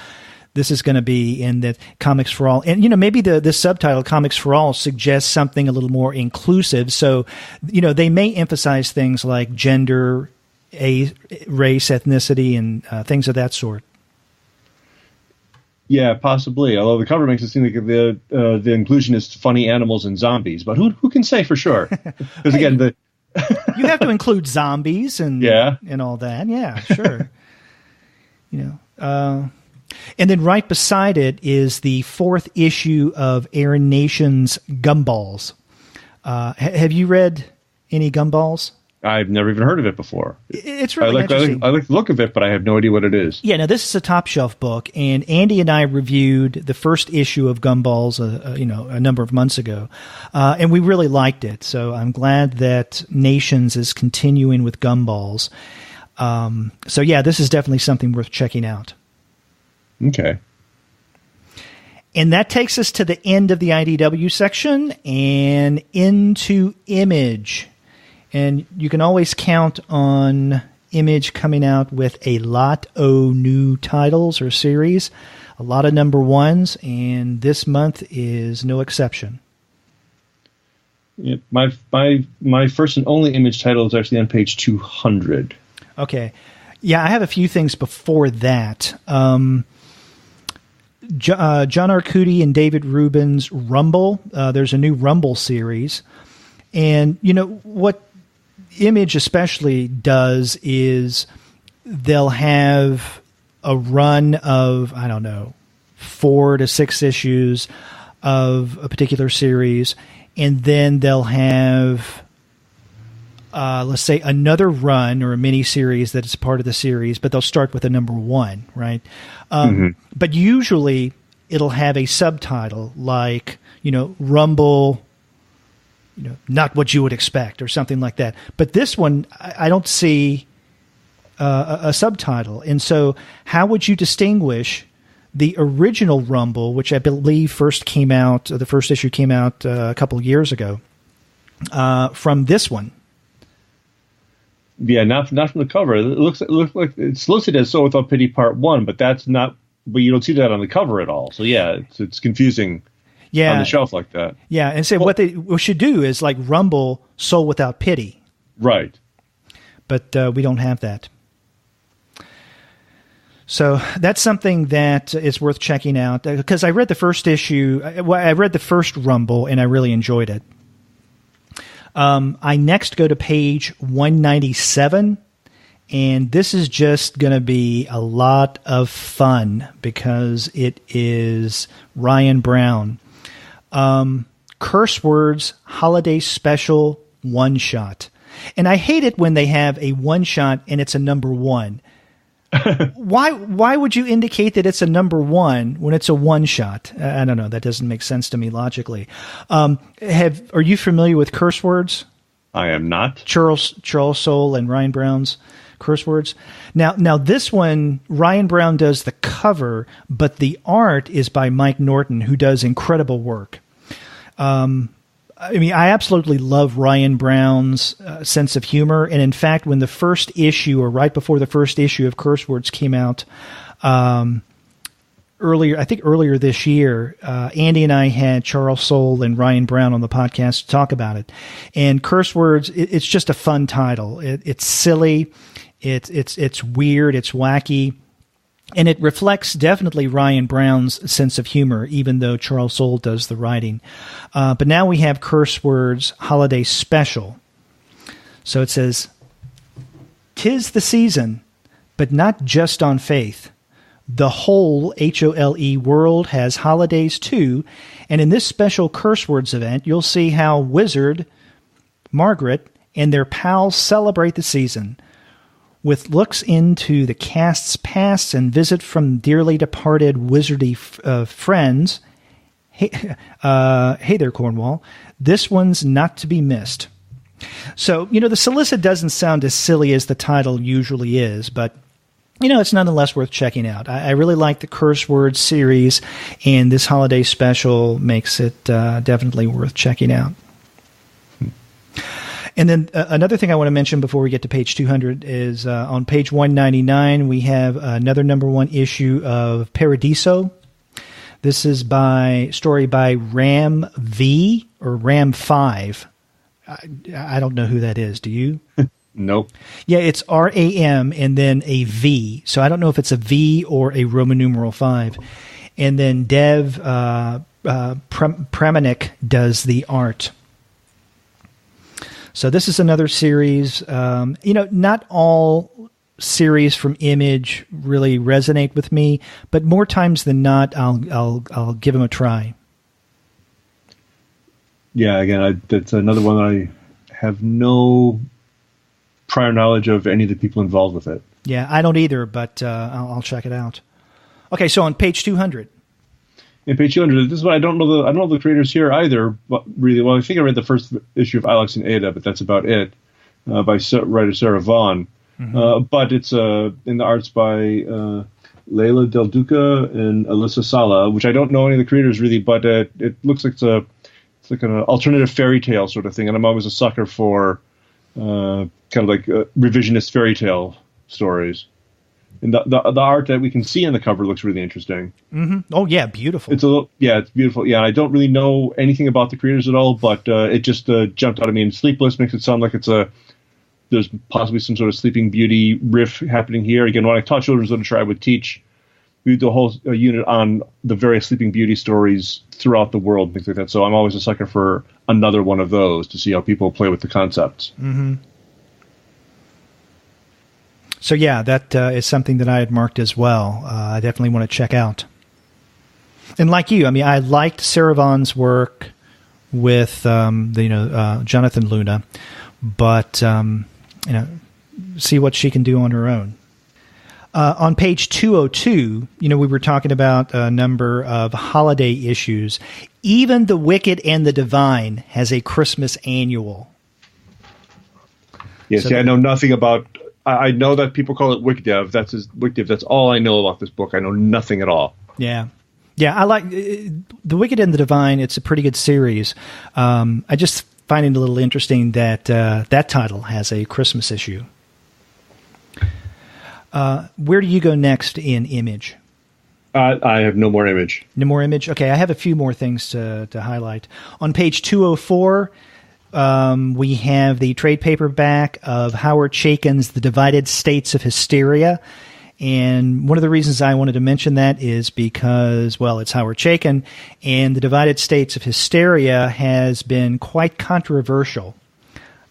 S1: This is going to be in the Comics for All. And, maybe the subtitle Comics for All suggests something a little more inclusive. So, they may emphasize things like gender, race, ethnicity, and things of that sort.
S2: Yeah, possibly. Although the cover makes it seem like the inclusion is funny animals and zombies. But who can say for sure? Because again,
S1: you have to include zombies and all that. Yeah, sure. And then right beside it is the 4th issue of Aaron Nation's Gumballs. Have you read any Gumballs?
S2: I've never even heard of it before.
S1: It's really interesting.
S2: I like the look of it, but I have no idea what it is.
S1: Yeah, now this is a top shelf book, and Andy and I reviewed the first issue of Gumballs, a number of months ago, and we really liked it. So I'm glad that Nations is continuing with Gumballs. So yeah, this is definitely something worth checking out.
S2: Okay.
S1: And that takes us to the end of the IDW section and into Image. And you can always count on Image coming out with a lot of new titles or series, a lot of #1s, and this month is no exception.
S2: Yeah, my first and only Image title is actually on page 200.
S1: Okay. Yeah, I have a few things before that. John Arcudi and David Rubin's Rumble. There's a new Rumble series. And, you know, what Image especially does is they'll have a run of, I don't know, 4 to 6 issues of a particular series, and then they'll have, let's say, another run or a mini series that is part of the series, but they'll start with a number 1, right? But usually it'll have a subtitle like, you know, Rumble, you know, not what you would expect, or something like that. But this one, I don't see a subtitle. And so how would you distinguish the original Rumble, which I believe first came out, the first issue came out a couple of years ago, from this one?
S2: Yeah, not from the cover. It looks like it's listed as So Without Pity Part 1, but that's not. But you don't see that on the cover at all. So yeah, it's confusing. On the shelf like that. Yeah,
S1: and so what they should do is like Rumble, Soul Without Pity.
S2: Right.
S1: But we don't have that. So that's something that is worth checking out, because I read the first issue. I read the first Rumble, and I really enjoyed it. I next go to page 197, and this is just going to be a lot of fun because it is Ryan Brown. Curse Words Holiday Special one-shot. And I hate it when they have a one-shot and it's a number 1. Why would you indicate that it's a number 1 when it's a one-shot? I don't know. That doesn't make sense to me logically. Are you familiar with Curse Words?
S2: I am not.
S1: Charles Soule and Ryan Brown's Curse Words. Now this one, Ryan Brown does the cover, but the art is by Mike Norton, who does incredible work. I mean, I absolutely love Ryan Brown's sense of humor. And in fact, when the first issue, or right before the first issue of Curse Words came out, earlier this year, Andy and I had Charles Soule and Ryan Brown on the podcast to talk about it. And Curse Words, it's just a fun title. It's silly. It's weird. It's wacky. And it reflects definitely Ryan Brown's sense of humor, even though Charles Soule does the writing. But now we have Curse Words Holiday Special. So it says, "'Tis the season, but not just on faith. The whole HOLE world has holidays too, and in this special Curse Words event, you'll see how Wizard, Margaret, and their pals celebrate the season. With looks into the cast's past and visit from dearly departed wizardy friends. Hey there, Cornwall. This one's not to be missed." So, you know, the solicit doesn't sound as silly as the title usually is, but, you know, it's nonetheless worth checking out. I really like the Curse Words series, and this holiday special makes it definitely worth checking out. And then another thing I want to mention before we get to page 200 is on page 199, we have another number 1 issue of Paradiso. This is story by Ram V or Ram 5. I don't know who that is. Do you?
S2: Nope.
S1: Yeah, it's RAM and then a V. So I don't know if it's a V or a Roman numeral 5. And then Dev Premanik does the art. So this is another series. You know, not all series from Image really resonate with me, but more times than not, I'll give them a try.
S2: Yeah, again, that's another one that I have no prior knowledge of any of the people involved with it.
S1: Yeah, I don't either, but I'll check it out. Okay, so on page 200.
S2: In page 200, this is what I don't know the creators here either. But really, well, I think I read the first issue of Alex and Ada, but that's about it. By writer Sarah Vaughn. Mm-hmm. But it's in the arts by Leila Del Duca and Alyssa Sala, which I don't know any of the creators really, but it looks like it's like an alternative fairy tale sort of thing, and I'm always a sucker for kind of like revisionist fairy tale stories. And the art that we can see on the cover looks really interesting.
S1: Mm-hmm. Oh yeah, beautiful.
S2: It's beautiful. Yeah, I don't really know anything about the creators at all, but it just jumped out at me. And Sleepless makes it sound like there's possibly some sort of Sleeping Beauty riff happening here. Again, when I taught children's literature, I would teach we do a whole unit on the various Sleeping Beauty stories throughout the world, and things like that. So I'm always a sucker for another one of those to see how people play with the concepts.
S1: Mm-hmm. So yeah, that is something that I had marked as well. I definitely want to check out. And like you, I mean, I liked Sarah Vaughan's work with Jonathan Luna, but see what she can do on her own. On page 202, we were talking about a number of holiday issues. Even The Wicked and the Divine has a Christmas annual.
S2: Yes, I know nothing about. I know that people call it WickDev. That's all I know about this book. I know nothing at all.
S1: Yeah. I like The Wicked and the Divine. It's a pretty good series. I just find it a little interesting that that title has a Christmas issue. Where do you go next in Image?
S2: I have no more Image.
S1: No more Image? Okay, I have a few more things to highlight. On page 204, we have the trade paperback of Howard Chaykin's The Divided States of Hysteria. And one of the reasons I wanted to mention that is because, well, it's Howard Chaykin, and The Divided States of Hysteria has been quite controversial.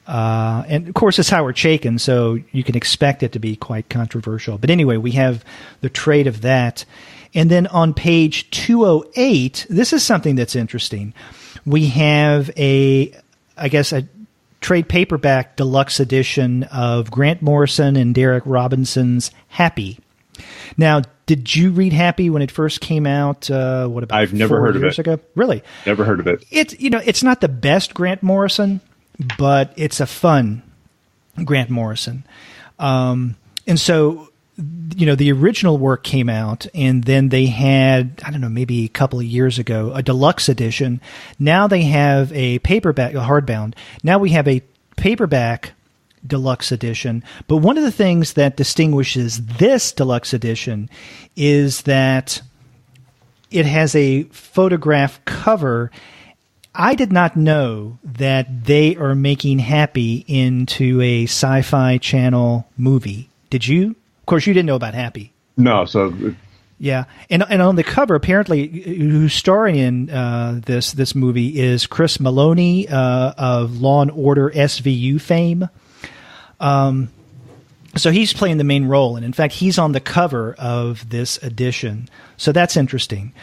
S1: And, of course, it's Howard Chaykin, so you can expect it to be quite controversial. But anyway, we have the trade of that. And then on page 208, this is something that's interesting. We have a trade paperback deluxe edition of Grant Morrison and Derek Robinson's Happy. Now, did you read Happy when it first came out?
S2: I've never heard of it.
S1: Ago? Really?
S2: Never heard of it.
S1: It's not the best Grant Morrison, but it's a fun Grant Morrison. And so, the original work came out, and then they had, I don't know, maybe a couple of years ago, a deluxe edition. Now they have a paperback, a hardbound. Now we have a paperback deluxe edition. But one of the things that distinguishes this deluxe edition is that it has a photograph cover. I did not know that they are making Happy into a Sci-Fi Channel movie. Did you? Of course, you didn't know about Happy.
S2: No, so...
S1: Yeah, and on the cover, apparently, who's starring in this movie is Chris Maloney of Law and Order SVU fame. So he's playing the main role, and in fact, he's on the cover of this edition. So that's interesting.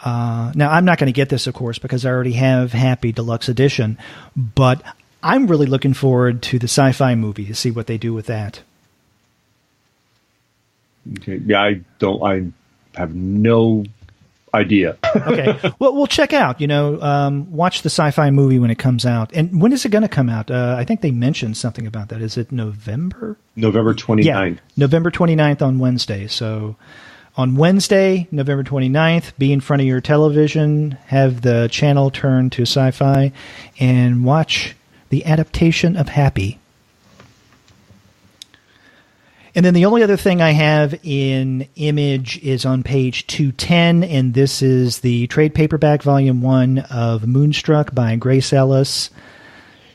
S1: Now, I'm not going to get this, of course, because I already have Happy Deluxe Edition, but I'm really looking forward to the sci-fi movie to see what they do with that.
S2: Okay. Yeah, I have no idea.
S1: Okay. Well, we'll check out, watch the sci-fi movie when it comes out. And when is it going to come out? I think they mentioned something about that. Is it November?
S2: November 29th.
S1: Yeah, November 29th on Wednesday. So on Wednesday, November 29th, be in front of your television, have the channel turn to sci-fi, and watch the adaptation of Happy. And then the only other thing I have in Image is on page 210, and this is the trade paperback volume 1 of Moonstruck by Grace Ellis,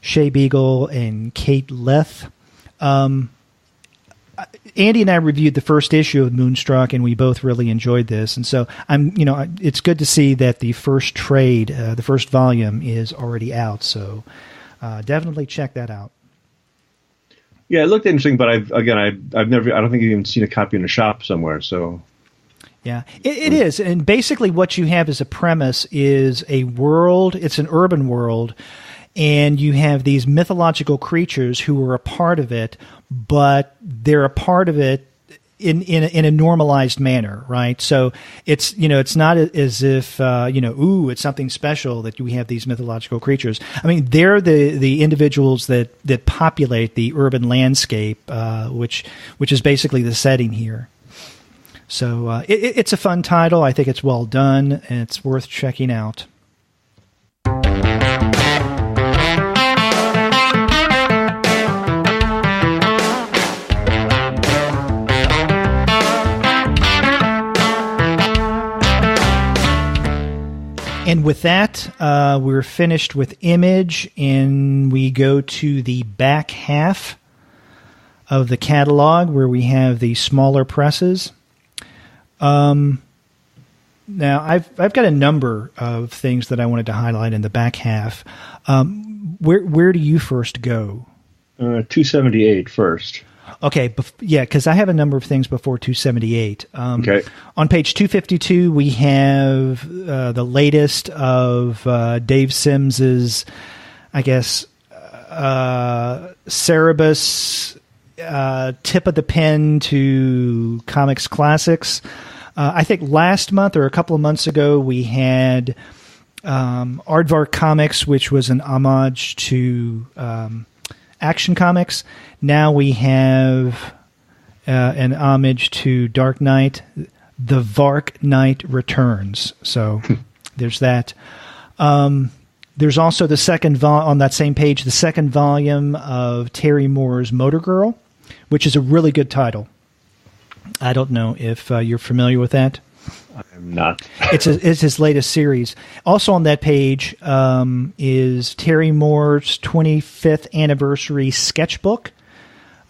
S1: Shea Beagle, and Kate Leth. Andy and I reviewed the first issue of Moonstruck, and we both really enjoyed this. And so it's good to see that the first trade, the first volume, is already out. So definitely check that out.
S2: Yeah, it looked interesting, but I've never. I don't think I've even seen a copy in a shop somewhere. So,
S1: yeah, it is, and basically what you have as a premise is a world. It's an urban world, and you have these mythological creatures who are a part of it, but they're a part of it in a normalized manner, right? So it's not as if it's something special that we have these mythological creatures. I mean, they're the individuals that populate the urban landscape, which is basically the setting here. So it's a fun title. I think it's well done, and it's worth checking out. And with that, we're finished with Image, and we go to the back half of the catalog where we have the smaller presses. Now, I've got a number of things that I wanted to highlight in the back half. Where do you first go?
S2: 278 first.
S1: Okay, because I have a number of things before 278.
S2: Okay.
S1: On page 252, we have the latest of Dave Sims's, I guess, Cerebus tip of the pen to comics classics. I think last month or a couple of months ago, we had Aardvark Comics, which was an homage to Action Comics. Now we have an homage to Dark Knight. The Vark Knight Returns. So there's that. There's also the second on that same page, the second volume of Terry Moore's Motor Girl, which is a really good title. I don't know if you're familiar with that.
S2: I'm not.
S1: It's his latest series. Also on that page is Terry Moore's 25th anniversary sketchbook,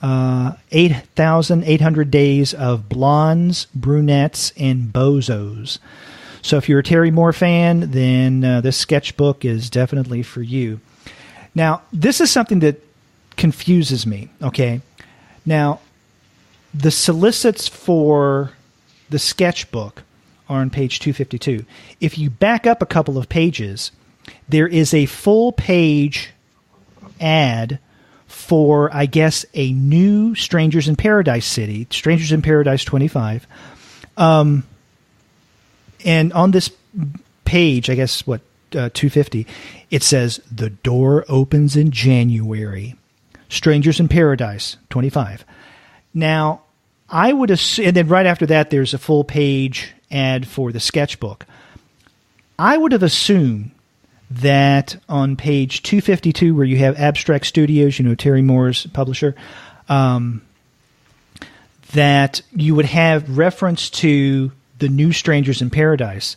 S1: 8,800 Days of Blondes, Brunettes, and Bozos. So if you're a Terry Moore fan, then this sketchbook is definitely for you. Now, this is something that confuses me, okay? Now, the solicits for the sketchbook are on page 252. If you back up a couple of pages, there is a full page ad for, I guess, a new Strangers in Paradise city, Strangers in Paradise 25. And on this page, I guess, 250, it says, "The door opens in January. Strangers in Paradise 25. Now, I would assume, and then right after that, there's a full page ad for the sketchbook. I would have assumed that on page 252, where you have Abstract Studios, Terry Moore's publisher, that you would have reference to the new Strangers in Paradise.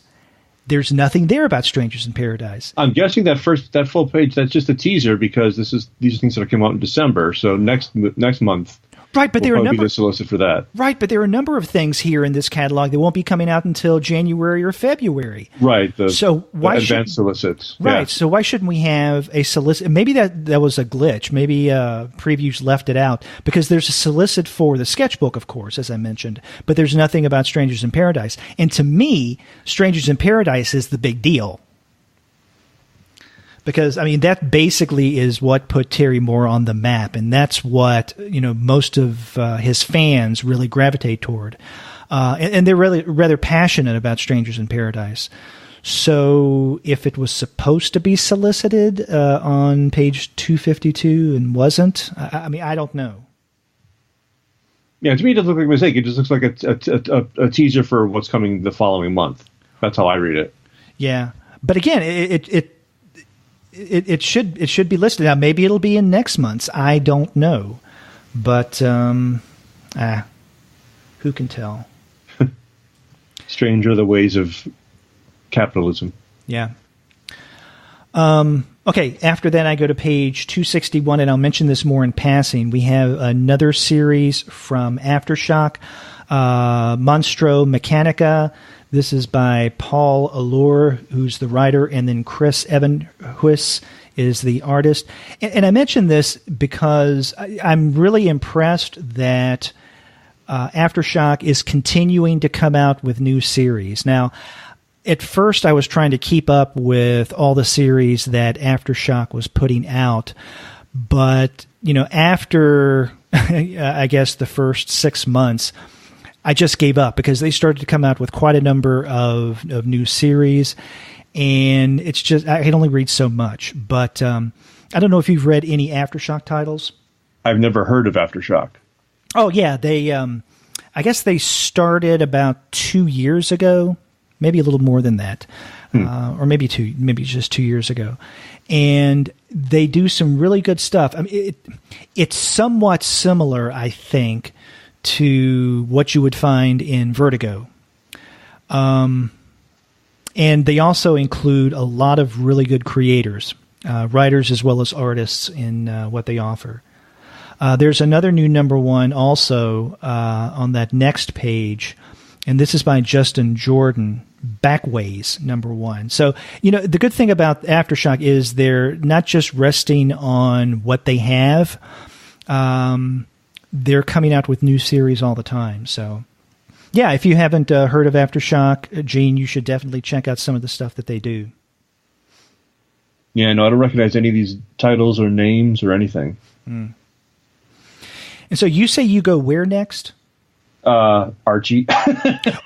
S1: There's nothing there about Strangers in Paradise.
S2: I'm guessing that full page, that's just a teaser because these are things that came out in December. So next month.
S1: Right, but there are a number.
S2: Be the solicit for that.
S1: Right, but there are a number of things here in this catalog that won't be coming out until January or February.
S2: Right. The
S1: advanced
S2: solicits.
S1: Right.
S2: Yeah.
S1: So why shouldn't we have a solicit? Maybe that was a glitch. Maybe previews left it out because there's a solicit for the sketchbook, of course, as I mentioned, but there's nothing about Strangers in Paradise. And to me, Strangers in Paradise is the big deal. Because, I mean, that basically is what put Terry Moore on the map, and that's what, most of his fans really gravitate toward. And they're really rather passionate about Strangers in Paradise. So if it was supposed to be solicited on page 252 and wasn't, I mean, I don't know.
S2: Yeah, to me, it doesn't look like a mistake. It just looks like a teaser for what's coming the following month. That's how I read it. Yeah.
S1: But again, it should be listed. Now, maybe it'll be in next month's. I don't know. But, who can tell?
S2: Strange are the ways of capitalism.
S1: Yeah. Okay, after that I go to page 261, and I'll mention this more in passing. We have another series from Aftershock, Monstro Mechanica. This is by Paul Allure, who's the writer, and then Chris Evan-Huis is the artist. And I mention this because I'm really impressed that Aftershock is continuing to come out with new series. Now, at first I was trying to keep up with all the series that Aftershock was putting out, but after I guess the first 6 months, I just gave up because they started to come out with quite a number of new series, and it's just I can only read so much. But I don't know if you've read any Aftershock titles.
S2: I've never heard of Aftershock.
S1: Oh yeah, they I guess they started about 2 years ago, maybe a little more than that, or maybe just 2 years ago, and they do some really good stuff. I mean, it's somewhat similar, I think, to what you would find in Vertigo. And they also include a lot of really good creators, writers as well as artists in what they offer. There's another new number one also on that next page And this is by Justin Jordan, Backways, #1. So, the good thing about Aftershock is they're not just resting on what they have. They're coming out with new series all the time. So, yeah, if you haven't heard of Aftershock, Gene, you should definitely check out some of the stuff that they do.
S2: Yeah, no, I don't recognize any of these titles or names or anything.
S1: Mm. And so you say you go where next?
S2: Archie.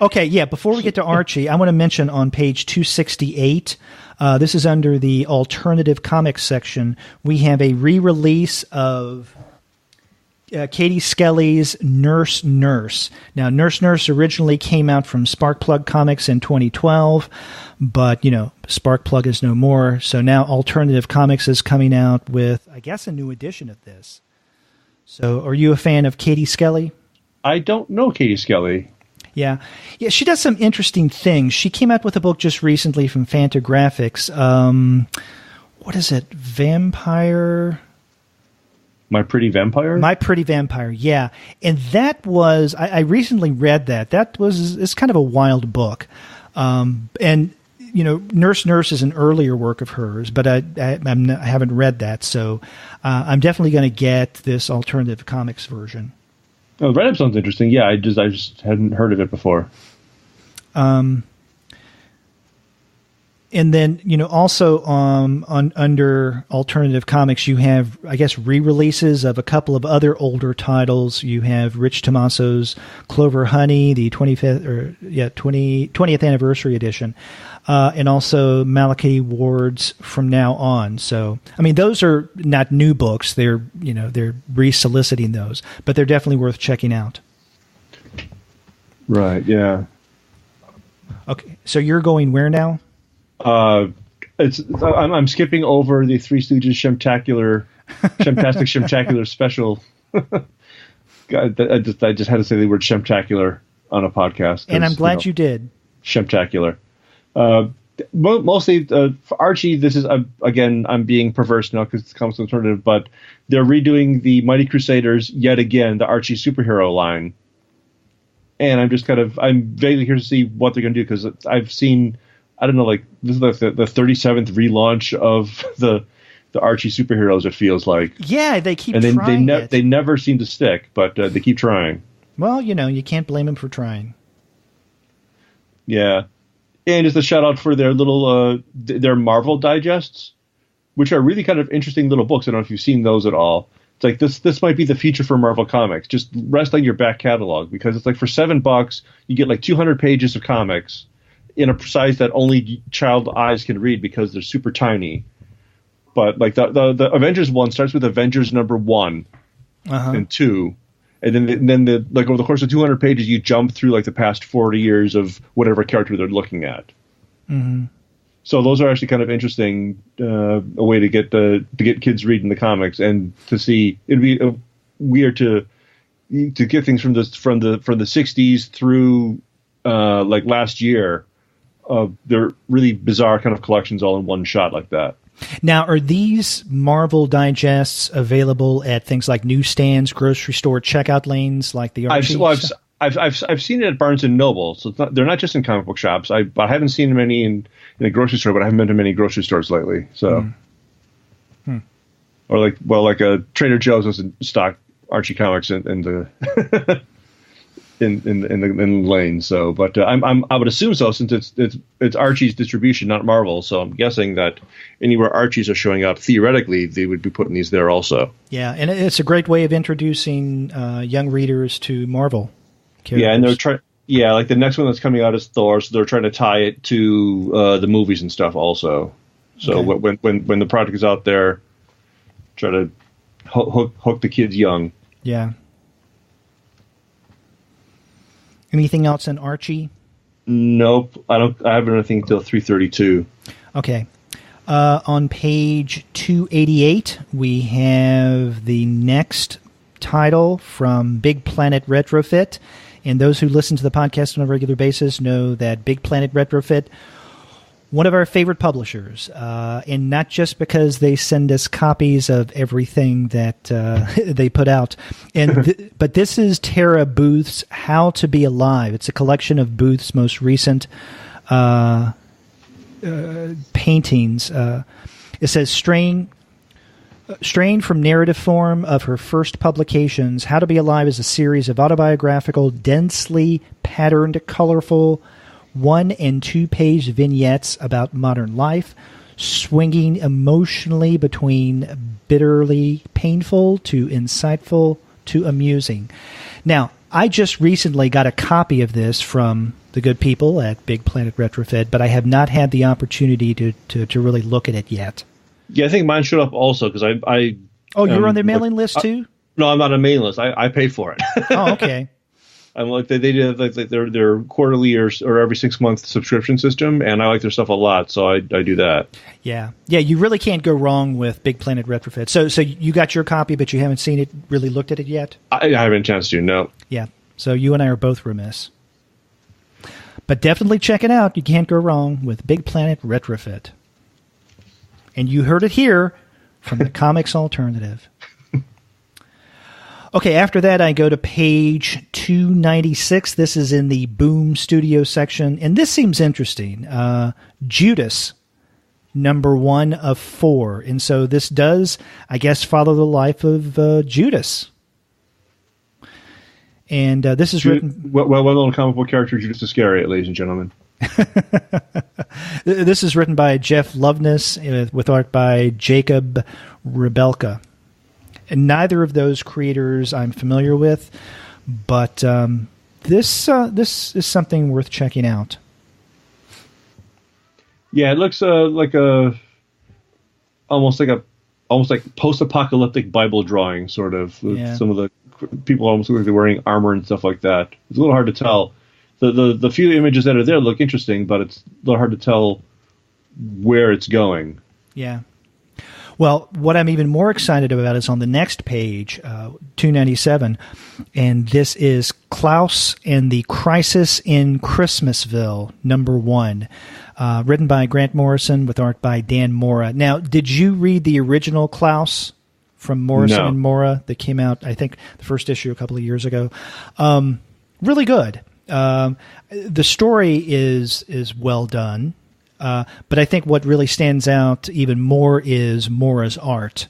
S1: Okay, yeah, before we get to Archie, I want to mention on page 268, this is under the alternative comics section, we have a re-release of Katie Skelly's Nurse Nurse. Now, Nurse Nurse originally came out from Sparkplug Comics in 2012, but, Sparkplug is no more, so now Alternative Comics is coming out with, I guess, a new edition of this. So, are you a fan of Katie Skelly?
S2: I don't know Katie Skelly.
S1: Yeah, she does some interesting things. She came out with a book just recently from Fantagraphics. What is it? Vampire...
S2: My Pretty Vampire?
S1: My Pretty Vampire, yeah. And that was, I recently read that. It's kind of a wild book. And, Nurse Nurse is an earlier work of hers, but I haven't read that. So I'm definitely going to get this alternative comics version.
S2: Oh, the write-up sounds interesting. Yeah, I just hadn't heard of it before. And then, also under Alternative Comics, you have, I guess, re-releases of a couple of other older titles. You have Rich Tomaso's Clover Honey, the 20th anniversary edition, and also Malachi Ward's From Now On. So, I mean, those are not new books. They're re-soliciting those, but they're definitely worth checking out. Right. Yeah.
S1: Okay. So you're going where now?
S2: I'm skipping over the Three Stooges Shemtacular special. God, I just had to say the word Shemtacular on a podcast.
S1: And I'm glad you did.
S2: Shemtacular. Mostly for Archie, this is, again, I'm being perverse now because it's comics alternative, but they're redoing the Mighty Crusaders yet again, the Archie superhero line. And I'm vaguely curious to see what they're going to do because I've seen... I don't know, like, this is the 37th relaunch of the Archie superheroes, it feels like.
S1: Yeah, they keep trying it.
S2: They never seem to stick, but they keep trying.
S1: Well, you can't blame them for trying.
S2: Yeah. And just a shout-out for their little, their Marvel digests, which are really kind of interesting little books. I don't know if you've seen those at all. It's like, this might be the future for Marvel Comics. Just rest on your back catalog, because it's like for $7, you get like 200 pages of comics in a size that only child eyes can read because they're super tiny. But like the Avengers one starts with Avengers #1 and 2, and then like over the course of 200 pages, you jump through like the past 40 years of whatever character they're looking at. Mm-hmm. So those are actually kind of interesting, a way to get kids reading the comics, and to see it'd be weird to get things from the 60s through like last year. They're really bizarre kind of collections all in one shot like that.
S1: Now, are these Marvel digests available at things like newsstands, grocery store checkout lanes, like the Archie?
S2: I've seen it at Barnes and Noble, so they're not just in comic book shops. I haven't seen many in a grocery store, but I haven't been to many grocery stores lately. So, or like a Trader Joe's doesn't stock Archie comics in the. in the lane. So, but I would assume so, since it's Archie's distribution, not Marvel. So I'm guessing that anywhere Archies are showing up, theoretically, they would be putting these there also.
S1: Yeah, and it's a great way of introducing young readers to Marvel characters.
S2: Yeah, and they're trying. Yeah, like the next one that's coming out is Thor, so they're trying to tie it to the movies and stuff also. So when the product is out there, try to hook the kids young.
S1: Yeah. Anything else in Archie?
S2: Nope. I haven't anything until 332.
S1: Okay. On page 288, we have the next title from Big Planet Retrofit. And those who listen to the podcast on a regular basis know that Big Planet Retrofit one of our favorite publishers, and not just because they send us copies of everything that they put out. And but this is Tara Booth's How to Be Alive. It's a collection of Booth's most recent paintings. It says, strained from narrative form of her first publications, How to Be Alive is a series of autobiographical, densely patterned, colorful 1- and 2-page vignettes about modern life, swinging emotionally between bitterly painful to insightful to amusing. Now, I just recently got a copy of this from the good people at Big Planet Retrofit, but I have not had the opportunity to really look at it yet.
S2: Yeah, I think mine showed up also because I
S1: Oh, you're on their mailing list too?
S2: No, I'm not on a mailing list. I paid for it.
S1: Oh, okay.
S2: I'm like they did like their quarterly or every 6 month subscription system, and I like their stuff a lot, so I do that.
S1: Yeah. You really can't go wrong with Big Planet Retrofit. So you got your copy, but you haven't seen it, really looked at it yet?
S2: I haven't had a chance to. No.
S1: Yeah. So you and I are both remiss. But definitely check it out. You can't go wrong with Big Planet Retrofit. And you heard it here from the Comics Alternative. Okay, after that, I go to page 296. This is in the Boom Studio section. And this seems interesting. Judas, number 1 of 4. And so this does, I guess, follow the life of Judas. And this is written...
S2: Well-known comic book character Judas Iscariot, ladies and gentlemen.
S1: This is written by Jeff Loveness with art by Jacob Rebelka. And neither of those creators I'm familiar with, but this is something worth checking out. Yeah,
S2: it looks almost like post-apocalyptic Bible drawing, sort of. Yeah. Some of the people almost look like they're wearing armor and stuff like that. It's a little hard to tell. The few images that are there look interesting, but it's a little hard to tell where it's going.
S1: Yeah. Well, what I'm even more excited about is on the next page, 297, and this is Klaus and the Crisis in Christmasville, number 1, written by Grant Morrison with art by Dan Mora. Now, did you read the original Klaus from Morrison and Mora that came out, I think, the first issue a couple of years ago? Really good. The story is well done. But I think what really stands out even more is Mora's art.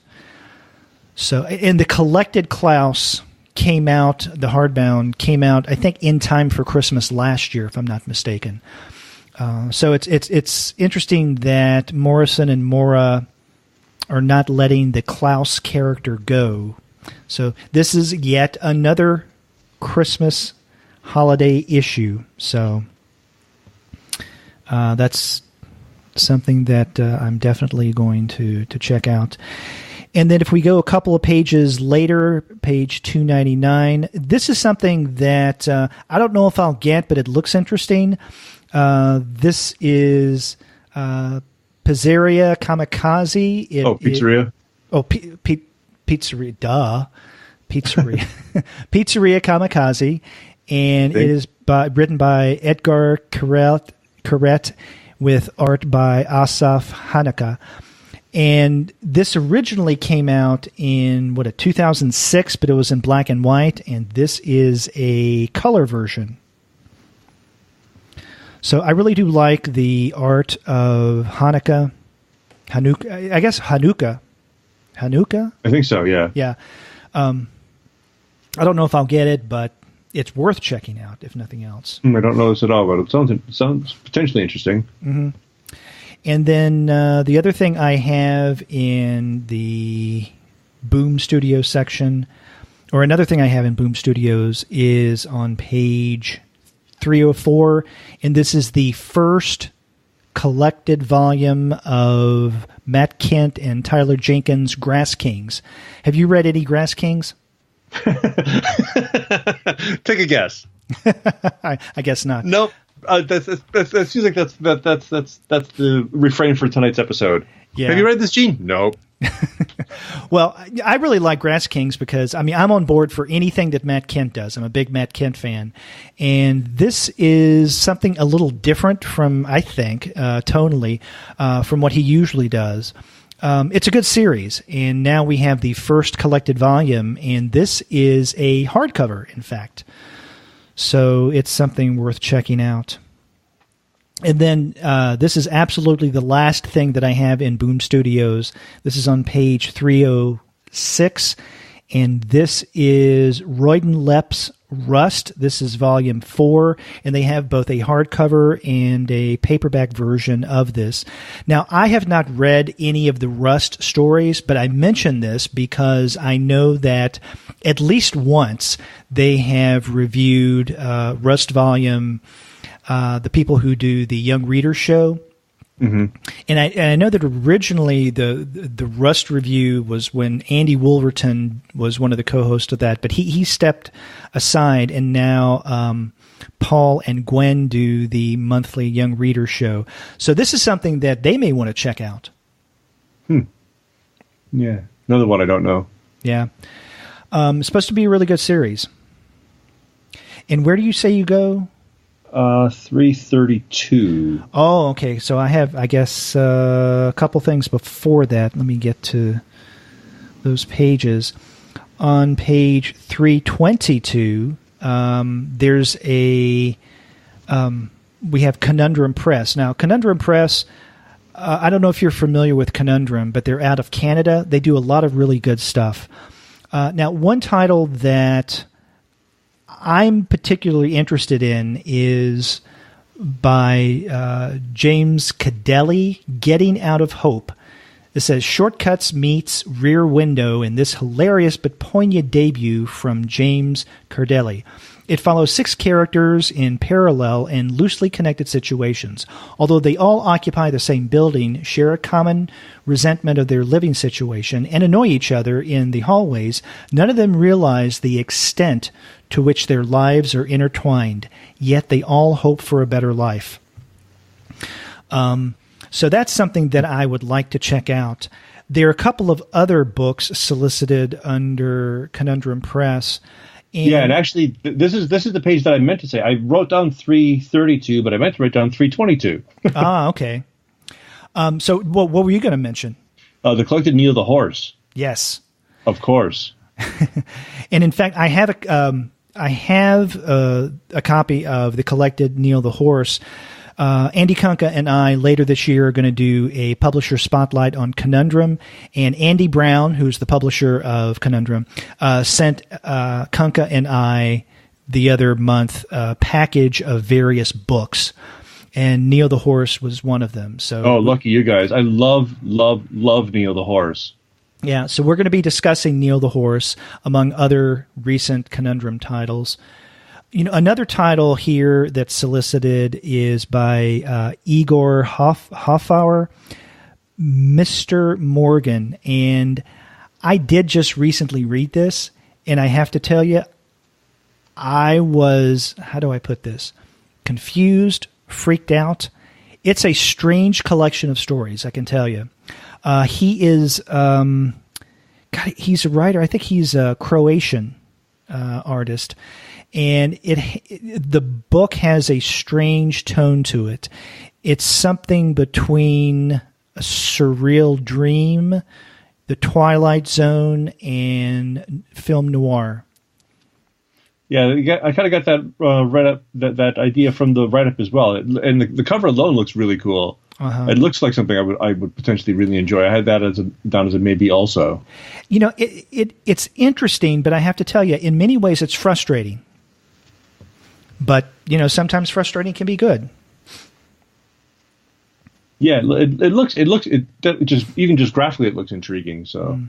S1: So, and the collected Klaus came out, the hardbound came out, I think, in time for Christmas last year, if I'm not mistaken. So it's interesting that Morrison and Mora are not letting the Klaus character go. So this is yet another Christmas holiday issue. So that's something that I'm definitely going to check out. And then if we go a couple of pages later, page 299, this is something that I don't know if I'll get, but it looks interesting. This is Pizzeria Kamikaze.
S2: Pizzeria.
S1: Pizzeria, duh. Pizzeria. Pizzeria Kamikaze. And it is written by Edgar Carret with art by Asaf Hanaka. And this originally came out in, 2006, but it was in black and white, and this is a color version. So I really do like the art of Hanukkah. I guess Hanukkah? I think so, yeah. Yeah. I don't know if I'll get it, but it's worth checking out, if nothing else.
S2: I don't know this at all, but it sounds potentially interesting.
S1: Mm-hmm. And then the other thing I have in the Boom Studios section, or another thing I have in Boom Studios, is on page 304, and this is the first collected volume of Matt Kent and Tyler Jenkins' Grass Kings. Have you read any Grass Kings?
S2: Take a guess.
S1: I guess not.
S2: Nope. That seems like that's the refrain for tonight's episode.
S1: Yeah.
S2: Have you read this, Gene? Nope.
S1: Well, I really like Grass Kings because, I'm on board for anything that Matt Kent does. I'm a big Matt Kent fan. And this is something a little different from, I think, tonally, from what he usually does. It's a good series. And now we have the first collected volume, and this is a hardcover, in fact. So it's something worth checking out. And then this is absolutely the last thing that I have in Boom Studios. This is on page 306, and this is Royden Lepp's Rust. This is volume 4, and they have both a hardcover and a paperback version of this. Now, I have not read any of the Rust stories, but I mention this because I know that at least once they have reviewed Rust volume. The people who do the Young Reader show. Mm-hmm. And I know that originally the Rust review was when Andy Wolverton was one of the co-hosts of that, but he stepped aside, and now Paul and Gwen do the monthly Young Reader show. So this is something that they may want to check out.
S2: Yeah, another one I don't know.
S1: Yeah. It's supposed to be a really good series. And where do you say you go?
S2: 332.
S1: Oh, okay. So I have, I guess, a couple things before that. Let me get to those pages. On page 322, there's we have Conundrum Press. Now, Conundrum Press, I don't know if you're familiar with Conundrum, but they're out of Canada. They do a lot of really good stuff. Now, one title that I'm particularly interested in is by James Cadelli, Getting Out of Hope. It says, Shortcuts meets Rear Window in this hilarious but poignant debut from James Cadelli. It follows 6 characters in parallel and loosely connected situations. Although they all occupy the same building, share a common resentment of their living situation, and annoy each other in the hallways, none of them realize the extent to which their lives are intertwined, yet they all hope for a better life. So that's something that I would like to check out. There are a couple of other books solicited under Conundrum Press.
S2: And actually, this is the page that I meant to say. I wrote down 332, but I meant to write down 322.
S1: Okay. So what were you going to mention?
S2: The Collected Neil the Horse.
S1: Yes.
S2: Of course.
S1: And in fact, I have a copy of the Collected Neil the Horse. Andy Kunka and I later this year are going to do a publisher spotlight on Conundrum, and Andy Brown, who's the publisher of Conundrum, sent Kunka and I the other month a package of various books, and Neil the Horse was one of them. So,
S2: lucky you guys! I love Neil the Horse.
S1: Yeah, so we're going to be discussing Neil the Horse among other recent Conundrum titles. Another title here that's solicited is by Igor Hoffauer, Mr. Morgan. And I did just recently read this, and I have to tell you, I was, how do I put this, confused, freaked out. It's a strange collection of stories, I can tell you. He is, he's a writer. I think he's a Croatian artist. And the book has a strange tone to it. It's something between a surreal dream, the Twilight Zone, and film noir.
S2: Yeah, I kind of got that write-up, that idea from the write-up as well. And the cover alone looks really cool. Uh-huh. It looks like something I would potentially really enjoy. I had that down as a maybe also.
S1: It's interesting, but I have to tell you, in many ways, it's frustrating. But, sometimes frustrating can be good.
S2: Yeah, just graphically it looks intriguing. So,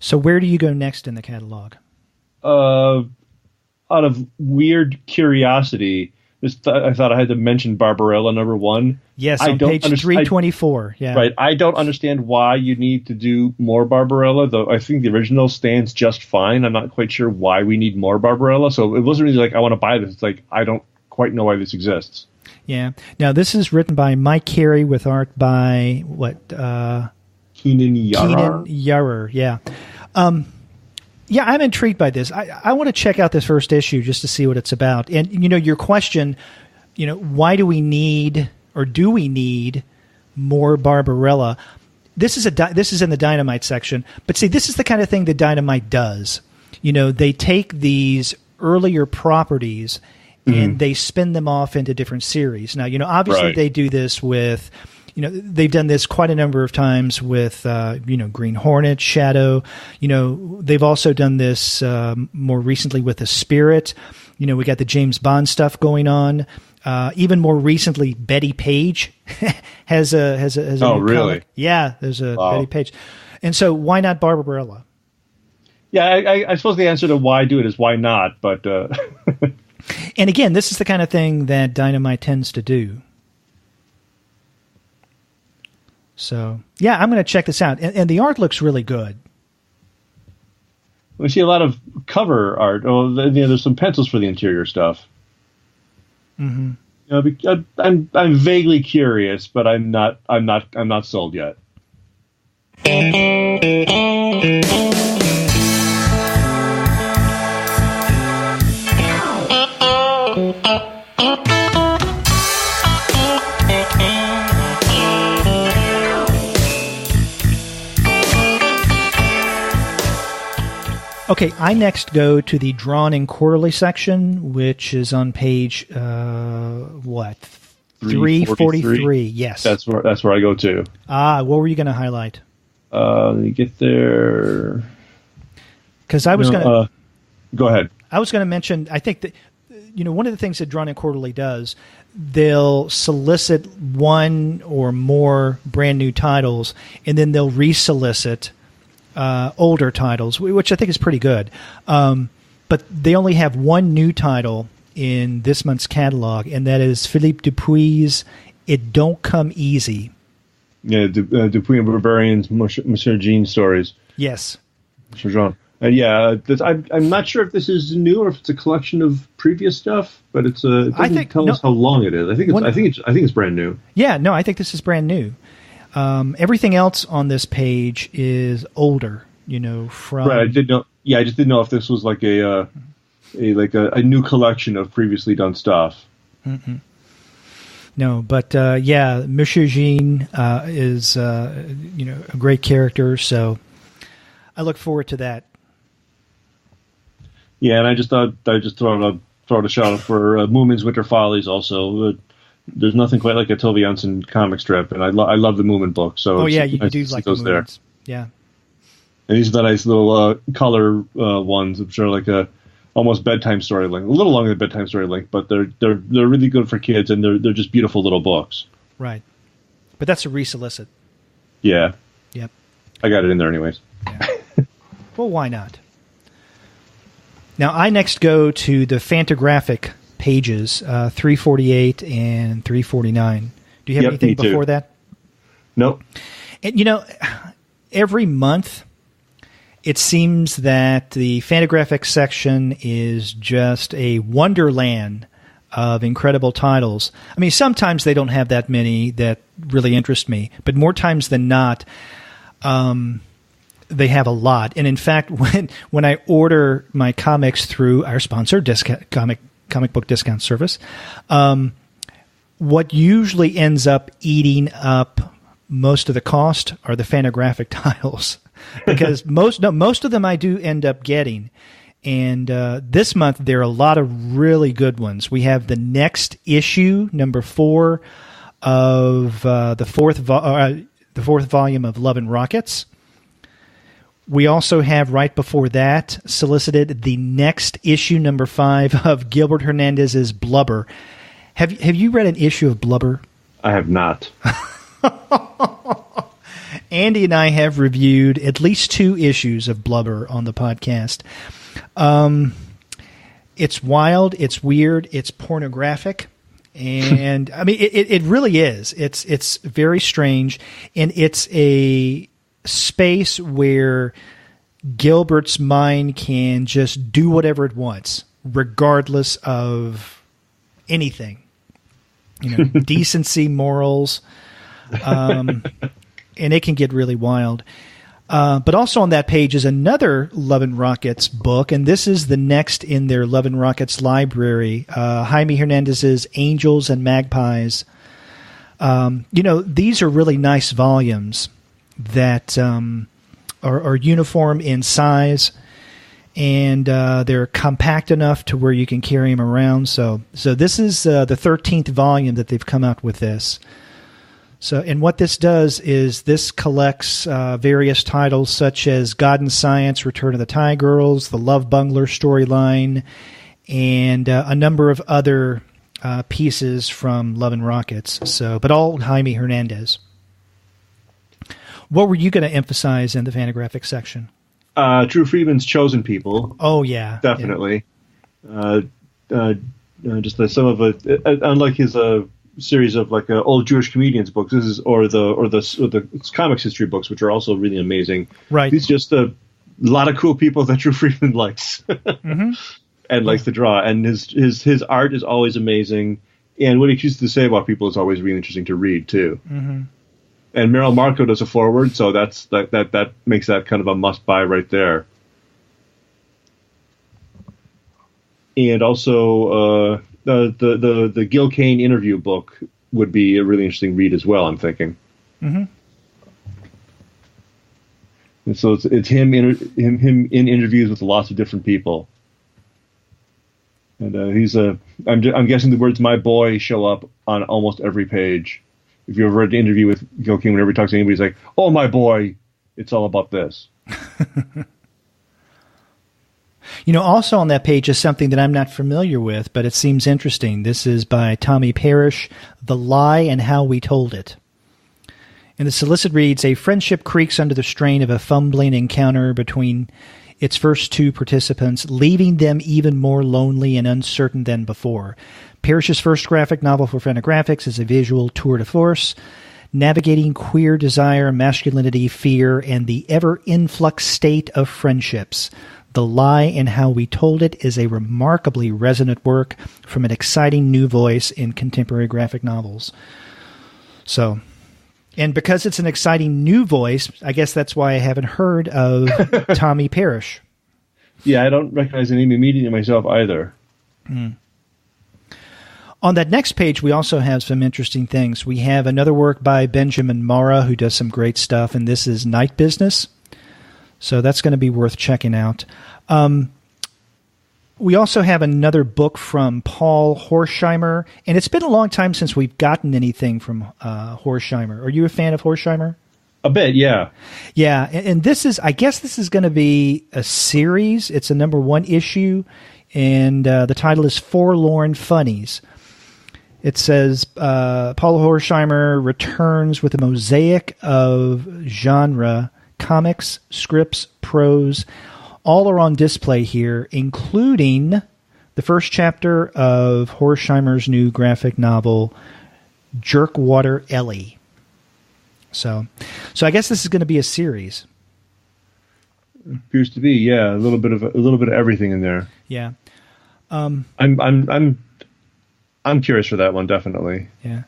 S1: So where do you go next in the catalog?
S2: Out of weird curiosity, I thought I had to mention Barbarella #1.
S1: Yes, on page 324. Yeah,
S2: right. I don't understand why you need to do more Barbarella, though. I think the original stands just fine. I'm not quite sure why we need more Barbarella. So it wasn't really like I want to buy this. It's like I don't quite know why this exists.
S1: Yeah. Now, this is written by Mike Carey with art by,
S2: Keenan
S1: Yarer, yeah. Yeah, I'm intrigued by this. I want to check out this first issue just to see what it's about. And, your question, why do we need more Barbarella? This is in the Dynamite section. But see, this is the kind of thing that Dynamite does. They take these earlier properties and they spin them off into different series. Now, obviously they do this with, they've done this quite a number of times with, Green Hornet, Shadow. They've also done this more recently with The Spirit. We got the James Bond stuff going on. Even more recently, Betty Page has a
S2: oh,
S1: new
S2: really?
S1: Comic. Yeah, there's a Betty Page. And so why not Barbarella?
S2: Yeah, I suppose the answer to why do it is why not, but...
S1: And again, this is the kind of thing that Dynamite tends to do. So, yeah, I'm going to check this out. And the art looks really good.
S2: We see a lot of cover art. Oh, there's some pencils for the interior stuff. Mm-hmm. I'm vaguely curious, but I'm not sold yet.
S1: Okay, I next go to the Drawn in Quarterly section, which is on page 343. Yes,
S2: that's where I go to.
S1: What were you going to highlight?
S2: Let me get there.
S1: Because I was going to
S2: go ahead.
S1: I was going to mention. I think that one of the things that Drawn in Quarterly does, they'll solicit one or more brand new titles, and then they'll resolicit older titles, which I think is pretty good. But they only have one new title in this month's catalog, and that is Philippe Dupuy's It Don't Come Easy.
S2: Yeah, Dupuy and Barbarian's Monsieur Jean stories.
S1: Yes.
S2: Monsieur Jean. I'm not sure if this is new or if it's a collection of previous stuff, but it doesn't tell us how long it is. I think it's brand new.
S1: Yeah, no, I think this is brand new. Everything else on this page is older, from...
S2: Right, I just didn't know if this was like a new collection of previously done stuff.
S1: Mm-mm. No, but Monsieur Jean is a great character, so I look forward to that.
S2: Yeah, and I just thought I'd just throw out a shout out for Moomin's Winter Follies also. There's nothing quite like a Tove Jansson comic strip, and I love the Moomin book. So
S1: you do like those there. Yeah,
S2: and these are the nice little color ones. I'm sure like a almost bedtime story length, a little longer than bedtime story length, but they're really good for kids, and they're just beautiful little books.
S1: Right, but that's a resolicit.
S2: Yeah.
S1: Yep.
S2: I got it in there anyways.
S1: Yeah. Well, why not? Now I next go to the Fantagraphic pages 348 and 349. Do you have anything before that?
S2: Nope.
S1: And every month it seems that the Fantagraphic section is just a wonderland of incredible titles. I mean, sometimes they don't have that many that really interest me, but more times than not, they have a lot. And in fact, when I order my comics through our sponsor, comic book discount service, what usually ends up eating up most of the cost are the Fantagraphic titles, because most of them I do end up getting. And this month there are a lot of really good ones. We have the next issue, number 4 of the fourth volume of Love and Rockets. We also have right before that solicited the next issue, number 5 of Gilbert Hernandez's Blubber. Have you read an issue of Blubber?
S2: I have not.
S1: Andy and I have reviewed at least 2 issues of Blubber on the podcast. It's wild, it's weird, it's pornographic, and I mean it really is. It's very strange, and it's a space where Gilbert's mind can just do whatever it wants, regardless of anything. decency, morals, and it can get really wild. But also on that page is another Love and Rockets book, and this is the next in their Love and Rockets library, Jaime Hernandez's Angels and Magpies. These are really nice volumes that are uniform in size, and they're compact enough to where you can carry them around. So this is the 13th volume that they've come out with this. So, and what this does is this collects various titles such as God and Science, Return of the Tie Girls, the Love Bungler storyline, and a number of other pieces from Love and Rockets. So, but all Jaime Hernandez. What were you going to emphasize in the Fantagraphics section?
S2: Drew Friedman's Chosen People.
S1: Oh yeah,
S2: definitely. Yeah. Just some of it, unlike his series of like old Jewish comedians books. This is or the comics history books, which are also really amazing.
S1: Right.
S2: These just a lot of cool people that Drew Friedman likes and likes to draw. And his art is always amazing. And what he chooses to say about people is always really interesting to read too. Mm-hmm. And Meryl Marco does a foreword, so that makes that kind of a must buy right there. And also the Gil Kane interview book would be a really interesting read as well, I'm thinking. Mm-hmm. And so it's him in interviews with lots of different people. And I'm guessing the words "my boy" show up on almost every page. If you ever read an interview with Gil Kane, whenever he talks to anybody, he's like, "Oh, my boy, it's all about this."
S1: Also on that page is something that I'm not familiar with, but it seems interesting. This is by Tommy Parrish, The Lie and How We Told It. And the solicit reads, a friendship creaks under the strain of a fumbling encounter between its first two participants, leaving them even more lonely and uncertain than before. Parrish's first graphic novel for Fantagraphics is a visual tour de force, navigating queer desire, masculinity, fear, and the ever-influx state of friendships. The Lie and How We Told It is a remarkably resonant work from an exciting new voice in contemporary graphic novels. So, and because it's an exciting new voice, I guess that's why I haven't heard of Tommy Parrish.
S2: Yeah, I don't recognize the name immediately myself either.
S1: Mm. On that next page, we also have some interesting things. We have another work by Benjamin Mara, who does some great stuff, and this is Night Business. So that's going to be worth checking out. We also have another book from Paul Horsheimer, and it's been a long time since we've gotten anything from Horsheimer. Are you a fan of Horsheimer?
S2: A bit, yeah.
S1: Yeah, and I guess this is going to be a series. It's a number 1 issue, and the title is Forlorn Funnies. It says, Paul Horsheimer returns with a mosaic of genre. Comics, scripts, prose, all are on display here, including the first chapter of Horsheimer's new graphic novel, Jerkwater Ellie. So I guess this is going to be a series.
S2: Appears to be, yeah, a little bit of everything in there.
S1: Yeah.
S2: I'm curious for that one, definitely.
S1: Yeah.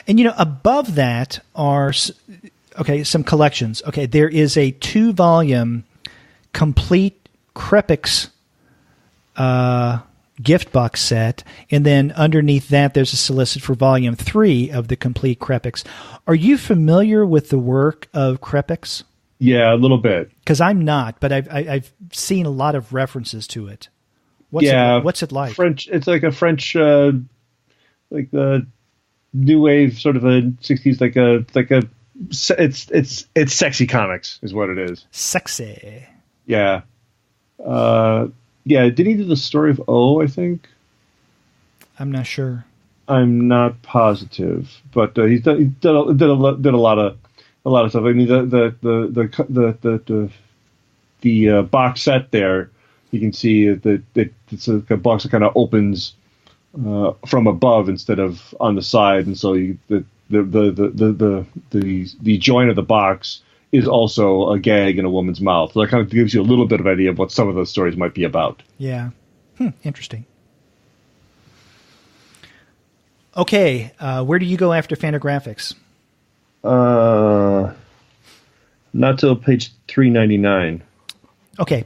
S1: And above that are some collections. Okay, there is a 2-volume complete Krepix gift box set, and then underneath that there's a solicit for volume 3 of the complete Krepix. Are you familiar with the work of Krepix?
S2: Yeah, a little bit.
S1: Because I'm not, but I've seen a lot of references to it. What's it like?
S2: French. It's like a French, like the new wave sort of a 60s, it's sexy comics is what it is.
S1: Sexy.
S2: Yeah. Yeah. Did he do the story of O, I think?
S1: I'm not sure.
S2: I'm not positive, but he did a lot of stuff. I mean, the box set there, you can see that it's a box that kind of opens from above instead of on the side, and so the joint of the box is also a gag in a woman's mouth. So that kind of gives you a little bit of idea of what some of those stories might be about.
S1: Yeah. Interesting. Okay, where do you go after Fantagraphics?
S2: Not till page 399.
S1: Okay.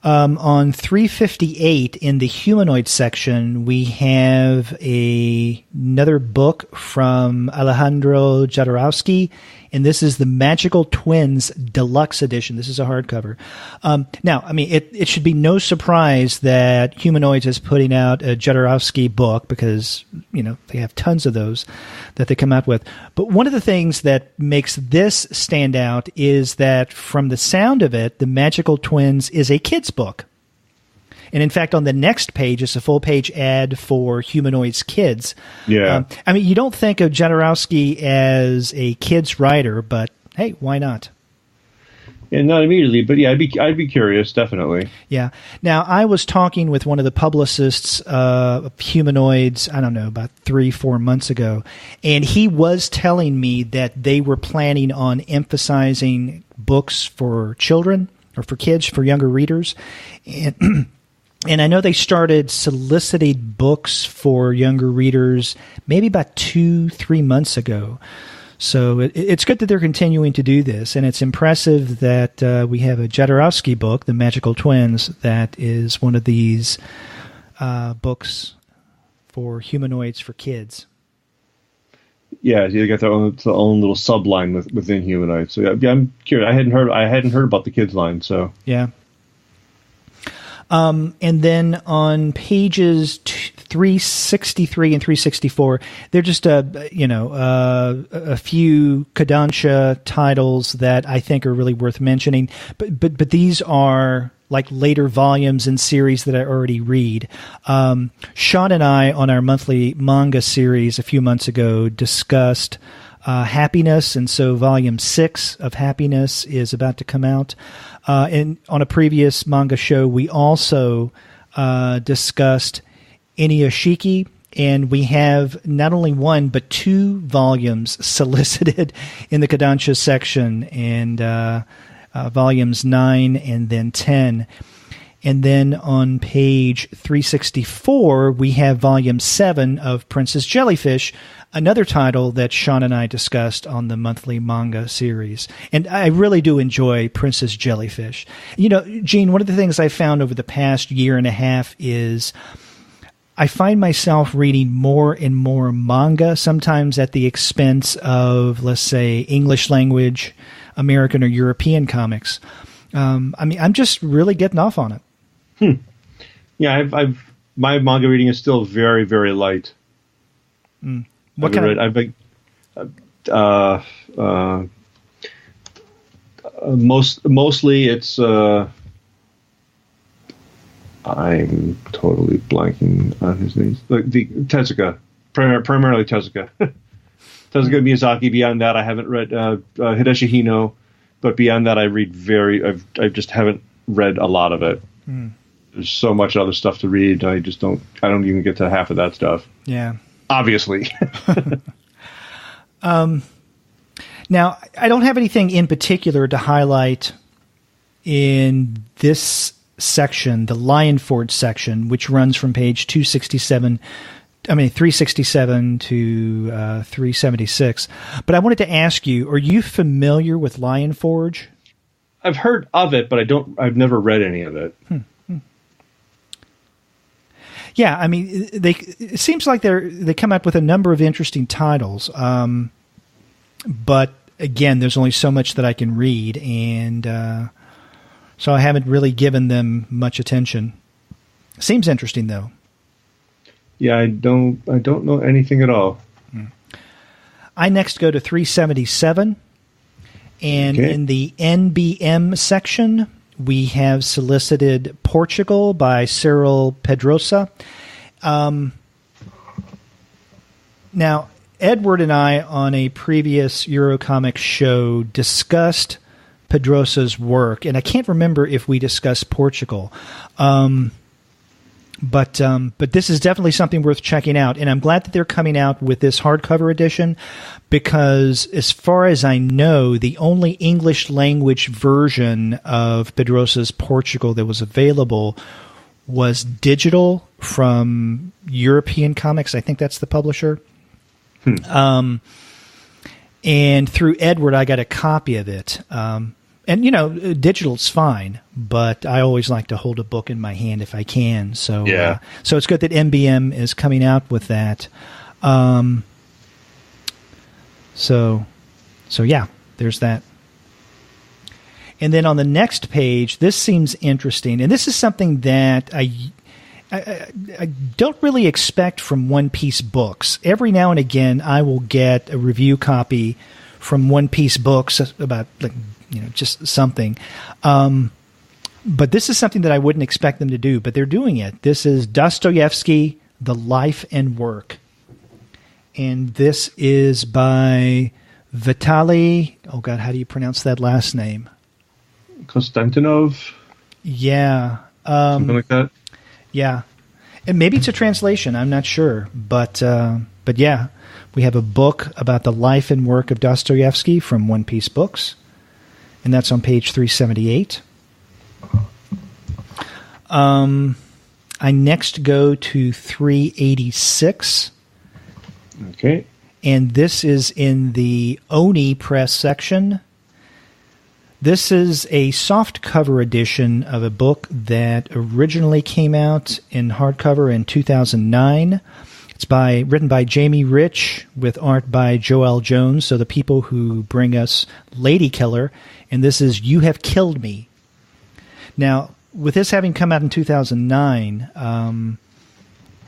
S1: On 358 in the Humanoid section, we have another book from Alejandro Jodorowsky, and this is the Magical Twins Deluxe Edition. This is a hardcover. Now, I mean, it should be no surprise that Humanoids is putting out a Jodorowsky book because, you know, they have tons of those that they come out with. But one of the things that makes this stand out is that from the sound of it, the Magical Twins is a kid's book. And in fact, on the next page, it's a full-page ad for Humanoids Kids.
S2: Yeah.
S1: I mean, you don't think of Jodorowsky as a kid's writer, but hey, why not?
S2: Yeah, not immediately, but yeah, I'd be curious, definitely.
S1: Yeah. Now, I was talking with one of the publicists of Humanoids, I don't know, about 3-4 months ago, and he was telling me that they were planning on emphasizing books for children or for kids, for younger readers. And I know they started soliciting books for younger readers maybe about 2-3 months ago. So it's good that they're continuing to do this, and it's impressive that we have a Jodorowsky book, The Magical Twins, that is one of these books for Humanoids for kids.
S2: Yeah, they got their own little subline within Humanoids. So yeah, I'm curious. I hadn't heard about the kids line. So
S1: yeah. And then on pages 363 and 364, they're just a few Kodansha titles that I think are really worth mentioning. But these are like later volumes and series that I already read. Sean and I on our monthly manga series a few months ago discussed Happiness, and so volume 6 of Happiness is about to come out. And on a previous manga show, we also discussed Inuyashiki, and we have not only one but 2 volumes solicited in the Kodansha section, and volumes 9 and then 10. And then on page 364, we have volume 7 of Princess Jellyfish, another title that Sean and I discussed on the monthly manga series. And I really do enjoy Princess Jellyfish. You know, Gene, one of the things I found over the past year and a half is I find myself reading more and more manga, sometimes at the expense of, let's say, English language, American or European comics. I mean, I'm just really getting off on it.
S2: Yeah, my manga reading is still very, very light.
S1: What kind of?
S2: Mostly it's. I'm totally blanking on his name. The Tezuka, primarily Tezuka. Tezuka Miyazaki. Beyond that, I haven't read Hideshi Hino, but beyond that, I just haven't read a lot of it. There's so much other stuff to read. I don't even get to half of that stuff.
S1: Yeah.
S2: Obviously.
S1: Now, I don't have anything in particular to highlight in this section, the Lion Forge section, which runs from page 367 to 376. But I wanted to ask you, are you familiar with Lion Forge?
S2: I've heard of it, but I've never read any of it.
S1: Yeah, I mean, it seems like they come out with a number of interesting titles, but again, there's only so much that I can read, and so I haven't really given them much attention. Seems interesting, though.
S2: Yeah, I don't know anything at all.
S1: I next go to 377, and in the NBM section, we have solicited Portugal by Cyril Pedrosa. Now, Edward and I, on a previous Eurocomics show, discussed Pedrosa's work, and I can't remember if we discussed Portugal. But this is definitely something worth checking out, and I'm glad that they're coming out with this hardcover edition, because as far as I know, the only English language version of Pedrosa's Portugal that was available was digital from European Comics. I think that's the publisher. And through Edward, I got a copy of it. And, digital's fine, but I always like to hold a book in my hand if I can. So, so it's good that NBM is coming out with that. So yeah, there's that. And then on the next page, this seems interesting. And this is something that I don't really expect from One Piece books. Every now and again, I will get a review copy from One Piece books about, just something. But this is something that I wouldn't expect them to do, but they're doing it. This is Dostoevsky, The Life and Work. And this is by Vitaly, oh God, how do you pronounce that last name?
S2: Konstantinov?
S1: Yeah.
S2: Something like that?
S1: Yeah. And maybe it's a translation, I'm not sure. But yeah, we have a book about the life and work of Dostoevsky from One Piece Books. And that's on page 378. I next go to 386.
S2: Okay.
S1: And this is in the Oni Press section. This is a soft cover edition of a book that originally came out in hardcover in 2009. It's written by Jamie Rich with art by Joel Jones, so the people who bring us Lady Killer, and this is You Have Killed Me. Now, with this having come out in 2009,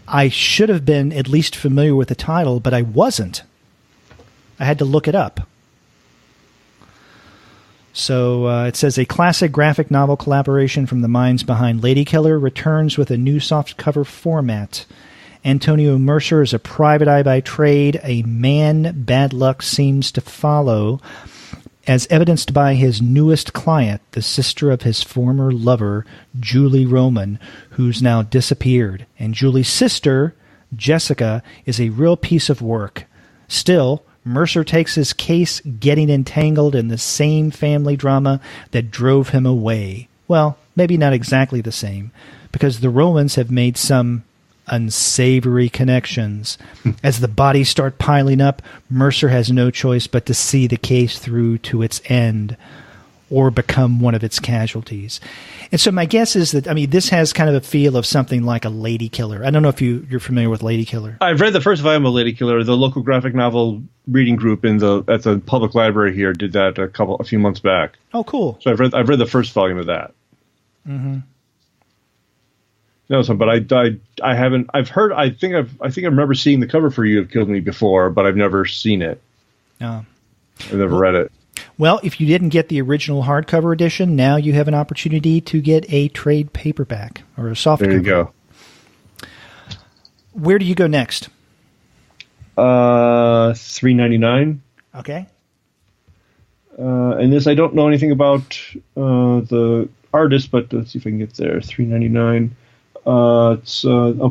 S1: I should have been at least familiar with the title, but I wasn't. I had to look it up. So it says, a classic graphic novel collaboration from the minds behind Lady Killer returns with a new softcover format. Antonio Mercer is a private eye by trade. A man bad luck seems to follow, as evidenced by his newest client, the sister of his former lover, Julie Roman, who's now disappeared. And Julie's sister, Jessica, is a real piece of work. Still, Mercer takes his case getting entangled in the same family drama that drove him away. Well, maybe not exactly the same, because the Romans have made some unsavory connections. As the bodies start piling up, Mercer has no choice but to see the case through to its end or become one of its casualties. And so my guess is that, this has kind of a feel of something like a Lady Killer. I don't know if you're familiar with Lady Killer.
S2: I've read the first volume of Lady Killer. The local graphic novel reading group at the public library here did that a few months back.
S1: Oh, cool.
S2: So I've read the first volume of that. Mm-hmm. No, but I haven't. I've heard. I think I remember seeing the cover for You Have Killed Me before, but I've never seen it.
S1: Oh.
S2: I've never read it.
S1: Well, if you didn't get the original hardcover edition, now you have an opportunity to get a trade paperback or a softcover.
S2: There you go.
S1: Where do you go next?
S2: $3.99.
S1: Okay.
S2: And this, I don't know anything about the artist, but let's see if I can get there. $3.99. It's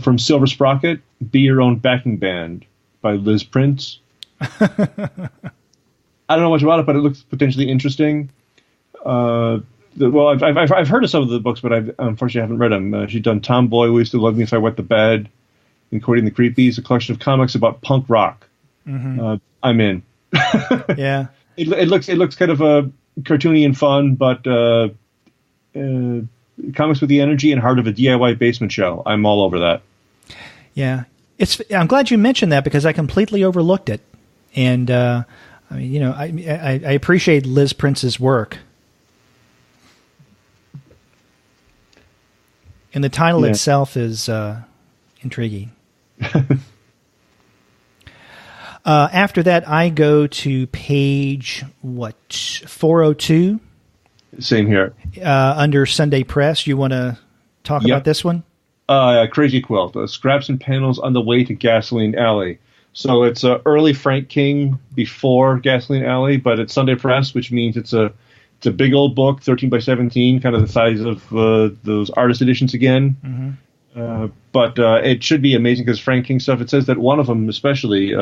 S2: from Silver Sprocket. Be Your Own Backing Band by Liz Prince. I don't know much about it, but it looks potentially interesting. I've heard of some of the books, but I unfortunately haven't read them. She's done Tomboy, We Used to Love Me If I Wet the Bed, and Courting the Creepies, a collection of comics about punk rock. Mm-hmm. I'm in.
S1: Yeah.
S2: It looks kind of cartoony and fun, but comics with the energy and heart of a DIY basement show. I'm all over that.
S1: Yeah, I'm glad you mentioned that because I completely overlooked it, and I appreciate Liz Prince's work, and the title itself is intriguing. After that, I go to page 402.
S2: Same here.
S1: Under Sunday Press, you want to talk about this one?
S2: Crazy Quilt, Scraps and Panels on the Way to Gasoline Alley. So it's early Frank King before Gasoline Alley, but it's Sunday Press, which means it's a big old book, 13 by 17, kind of the size of those artist editions again. Mm-hmm. But it should be amazing because Frank King stuff. It says that one of them, especially,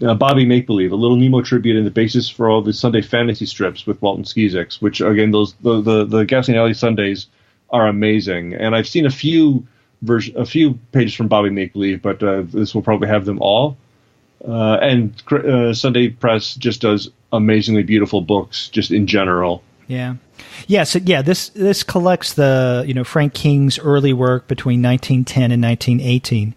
S2: Bobby Make Believe, a Little Nemo tribute and the basis for all the Sunday fantasy strips with Walton Skeezix, which again, the Gasoline Alley Sundays are amazing. And I've seen a few a few pages from Bobby Make Believe, but this will probably have them all. And Sunday Press just does amazingly beautiful books, just in general.
S1: Yeah. Yeah, so this collects the Frank King's early work between 1910 and 1918.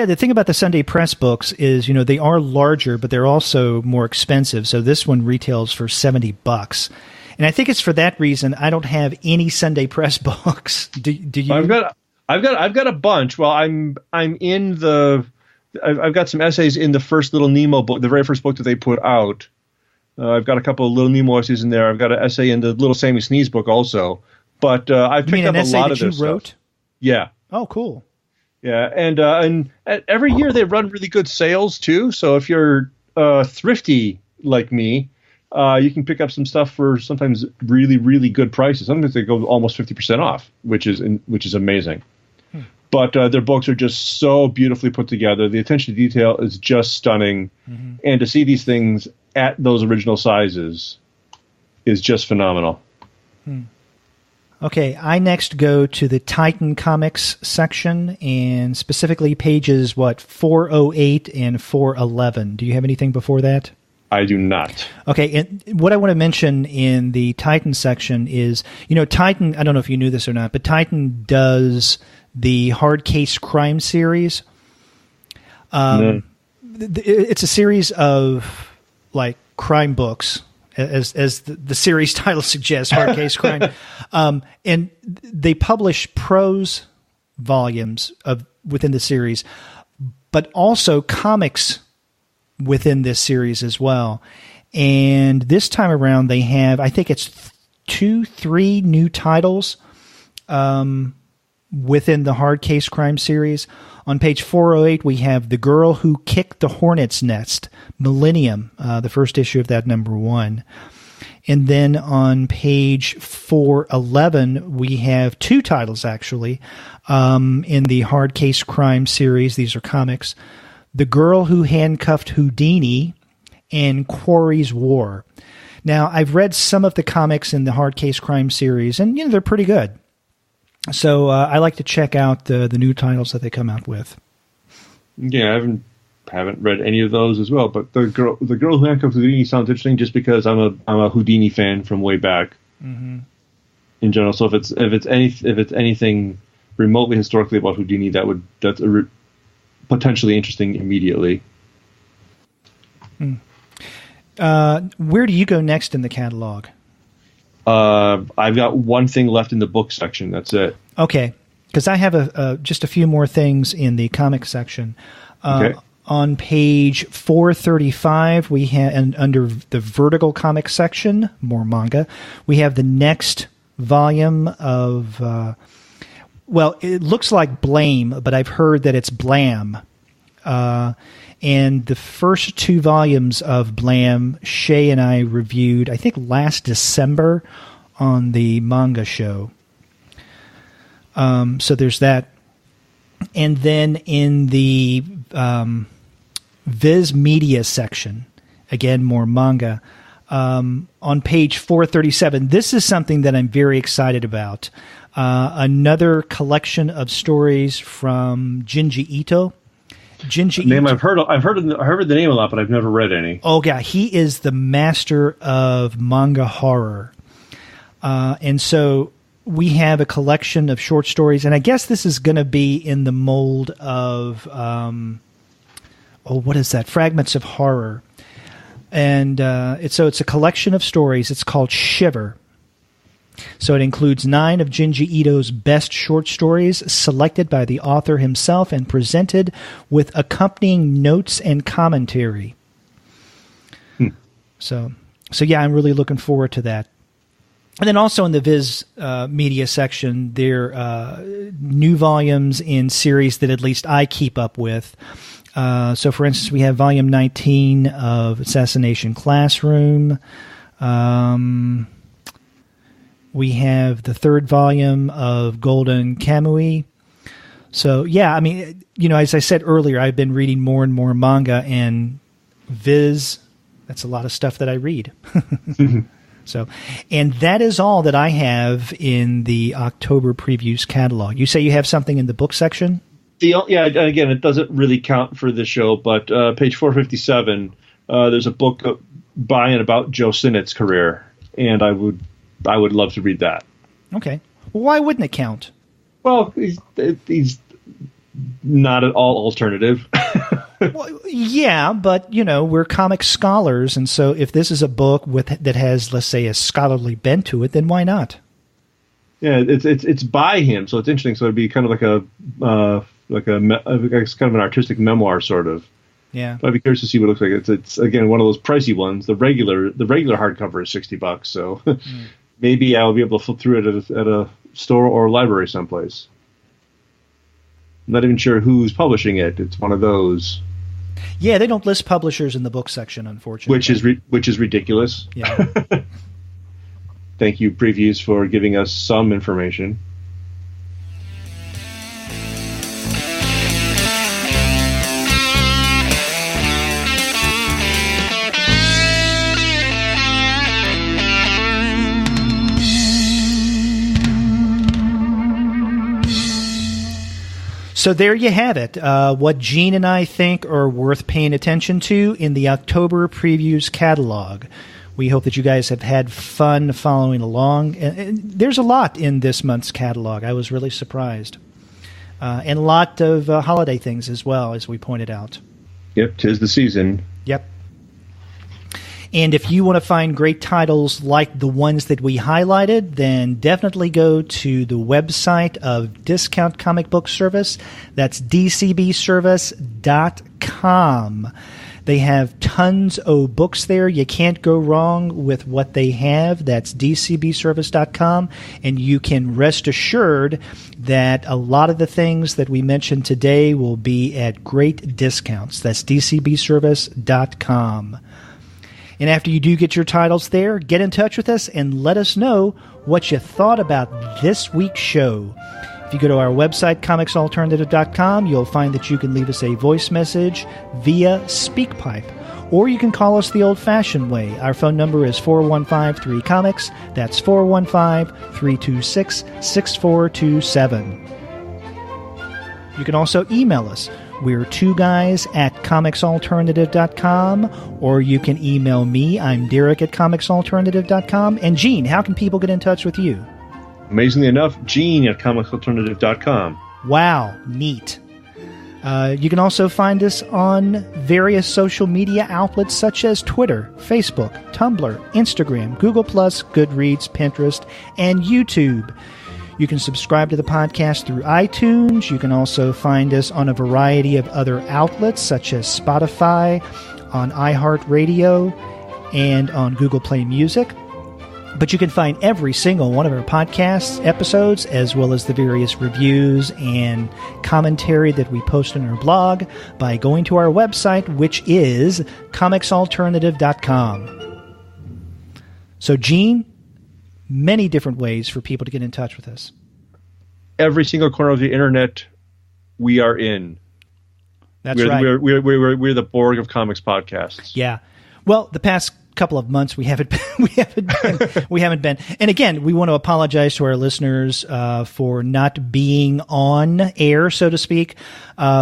S1: The thing about the Sunday Press books is they are larger, but they're also more expensive. So this one retails for $70, and I think it's for that reason I don't have any Sunday Press books. Do you?
S2: I've got a bunch. Well, I've got some essays in the first Little Nemo book, the very first book that they put out. I've got a couple of Little Nemo essays in there. I've got an essay in the Little Sammy Sneeze book also. But I've picked up a lot of this stuff. Wrote?
S1: Yeah. Oh, cool.
S2: Yeah, and every year they run really good sales too. So if you're thrifty like me, you can pick up some stuff for sometimes really, really good prices. Sometimes they go almost 50% off, which is amazing. But their books are just so beautifully put together. The attention to detail is just stunning, and to see these things at those original sizes is just phenomenal.
S1: Okay, I next go to the Titan Comics section, and specifically pages 408 and 411. Do you have anything before that?
S2: I do not.
S1: Okay, and what I want to mention in the Titan section is, Titan, I don't know if you knew this or not, but Titan does the Hard Case Crime series. It's a series of crime books, as the series title suggests, Hard Case Crime. And they publish prose volumes within the series, but also comics within this series as well. And this time around they have, I think it's 2-3 new titles within the Hard Case Crime series. On page 408, we have The Girl Who Kicked the Hornet's Nest, Millennium, the first issue of that, #1. And then on page 411, we have 2 titles, actually, in the Hard Case Crime series. These are comics. The Girl Who Handcuffed Houdini and Quarry's War. Now, I've read some of the comics in the Hard Case Crime series, and they're pretty good. So I like to check out the new titles that they come out with.
S2: Yeah, I haven't read any of those as well. But the girl who handcuffed Houdini sounds interesting, just because I'm a Houdini fan from way back. In general, so if it's anything remotely historically about Houdini, that's potentially interesting immediately.
S1: Where do you go next in the catalog?
S2: I've got one thing left in the book section. That's it.
S1: Okay, because I have just a few more things in the comic section. Okay. On page 435, we have, and under the Vertigo comic section, more manga, we have the next volume of, it looks like Blame, but I've heard that it's Blam. And the first 2 volumes of Blam, Shay and I reviewed, I think last December on the manga show. So there's that. And then in the Viz Media section, again, more manga. On page 437, this is something that I'm very excited about. Another collection of stories from Junji Ito.
S2: Name I've heard the name a lot, but I've never read any.
S1: Oh yeah, he is the master of manga horror, and so we have a collection of short stories, and I guess this is going to be in the mold of what is that? Fragments of Horror, and it's a collection of stories. It's called Shiver. So it includes 9 of Junji Ito's best short stories, selected by the author himself and presented with accompanying notes and commentary. So yeah, I'm really looking forward to that. And then also in the Viz Media section, there are new volumes in series that at least I keep up with. So, for instance, we have volume 19 of Assassination Classroom. We have the 3rd volume of Golden Kamui. So, yeah, I mean, as I said earlier, I've been reading more and more manga, and Viz, that's a lot of stuff that I read. So, and that is all that I have in the October previews catalog. You say you have something in the book section?
S2: Yeah, again, it doesn't really count for this show, but page 457, there's a book by and about Joe Sinnott's career, and I would love to read that.
S1: Okay. Well, why wouldn't it count?
S2: Well, he's not at all alternative.
S1: Well, yeah, but, we're comic scholars, and so if this is a book that has, let's say, a scholarly bent to it, then why not?
S2: Yeah, it's by him, so it's interesting. So it'd be kind of like it's kind of an artistic memoir, sort of.
S1: Yeah.
S2: But I'd be curious to see what it looks like. It's again one of those pricey ones. The regular hardcover is $60, so maybe I'll be able to flip through it at a store or a library someplace. I'm not even sure who's publishing it. It's one of those.
S1: Yeah, they don't list publishers in the book section, unfortunately.
S2: Which is ridiculous.
S1: Yeah.
S2: Thank you, Previews, for giving us some information.
S1: So there you have it. What Gene and I think are worth paying attention to in the October Previews catalog. We hope that you guys have had fun following along. And there's a lot in this month's catalog. I was really surprised. And a lot of holiday things as well, as we pointed out.
S2: Yep, 'tis the season.
S1: Yep. And if you want to find great titles like the ones that we highlighted, then definitely go to the website of Discount Comic Book Service. That's dcbservice.com. They have tons of books there. You can't go wrong with what they have. That's dcbservice.com. And you can rest assured that a lot of the things that we mentioned today will be at great discounts. That's dcbservice.com. And after you do get your titles there, get in touch with us and let us know what you thought about this week's show. If you go to our website, comicsalternative.com, you'll find that you can leave us a voice message via SpeakPipe. Or you can call us the old-fashioned way. Our phone number is 415-3-COMICS. That's 415-326-6427. You can also email us. We're two guys at comicsalternative.com, or you can email me. I'm Derek at comicsalternative.com. And Gene, how can people get in touch with you?
S2: Amazingly enough, Gene at comicsalternative.com.
S1: Wow, neat. You can also find us on various social media outlets such as Twitter, Facebook, Tumblr, Instagram, Google+, Goodreads, Pinterest, and YouTube. You can subscribe to the podcast through iTunes. You can also find us on a variety of other outlets such as Spotify, on iHeartRadio, and on Google Play Music. But you can find every single one of our podcast episodes, as well as the various reviews and commentary that we post on our blog, by going to our website, which is comicsalternative.com. So, Gene, many different ways for people to get in touch with us.
S2: Every single corner of the internet, we are in.
S1: That's right.
S2: We're the Borg of comics podcasts.
S1: Yeah. Well, the past couple of months we haven't been. And again, we want to apologize to our listeners for not being on air, so to speak,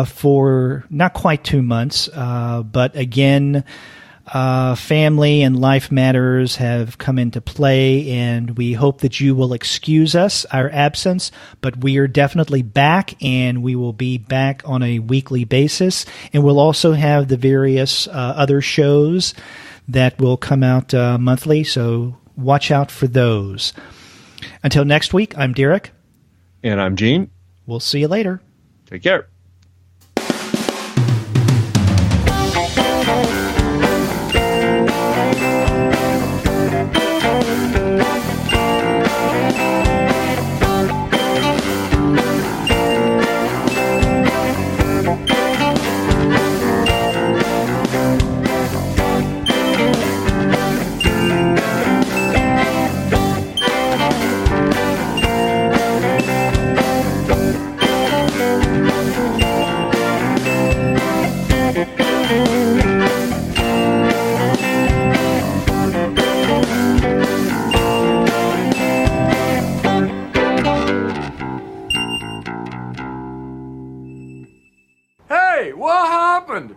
S1: for not quite 2 months. But again, family and life matters have come into play, and we hope that you will excuse us, our absence, but we are definitely back, and we will be back on a weekly basis, and we'll also have the various other shows that will come out monthly, so watch out for those. Until next week, I'm Derek.
S2: And I'm Gene.
S1: We'll see you later.
S2: Take care.
S3: Hey, what happened?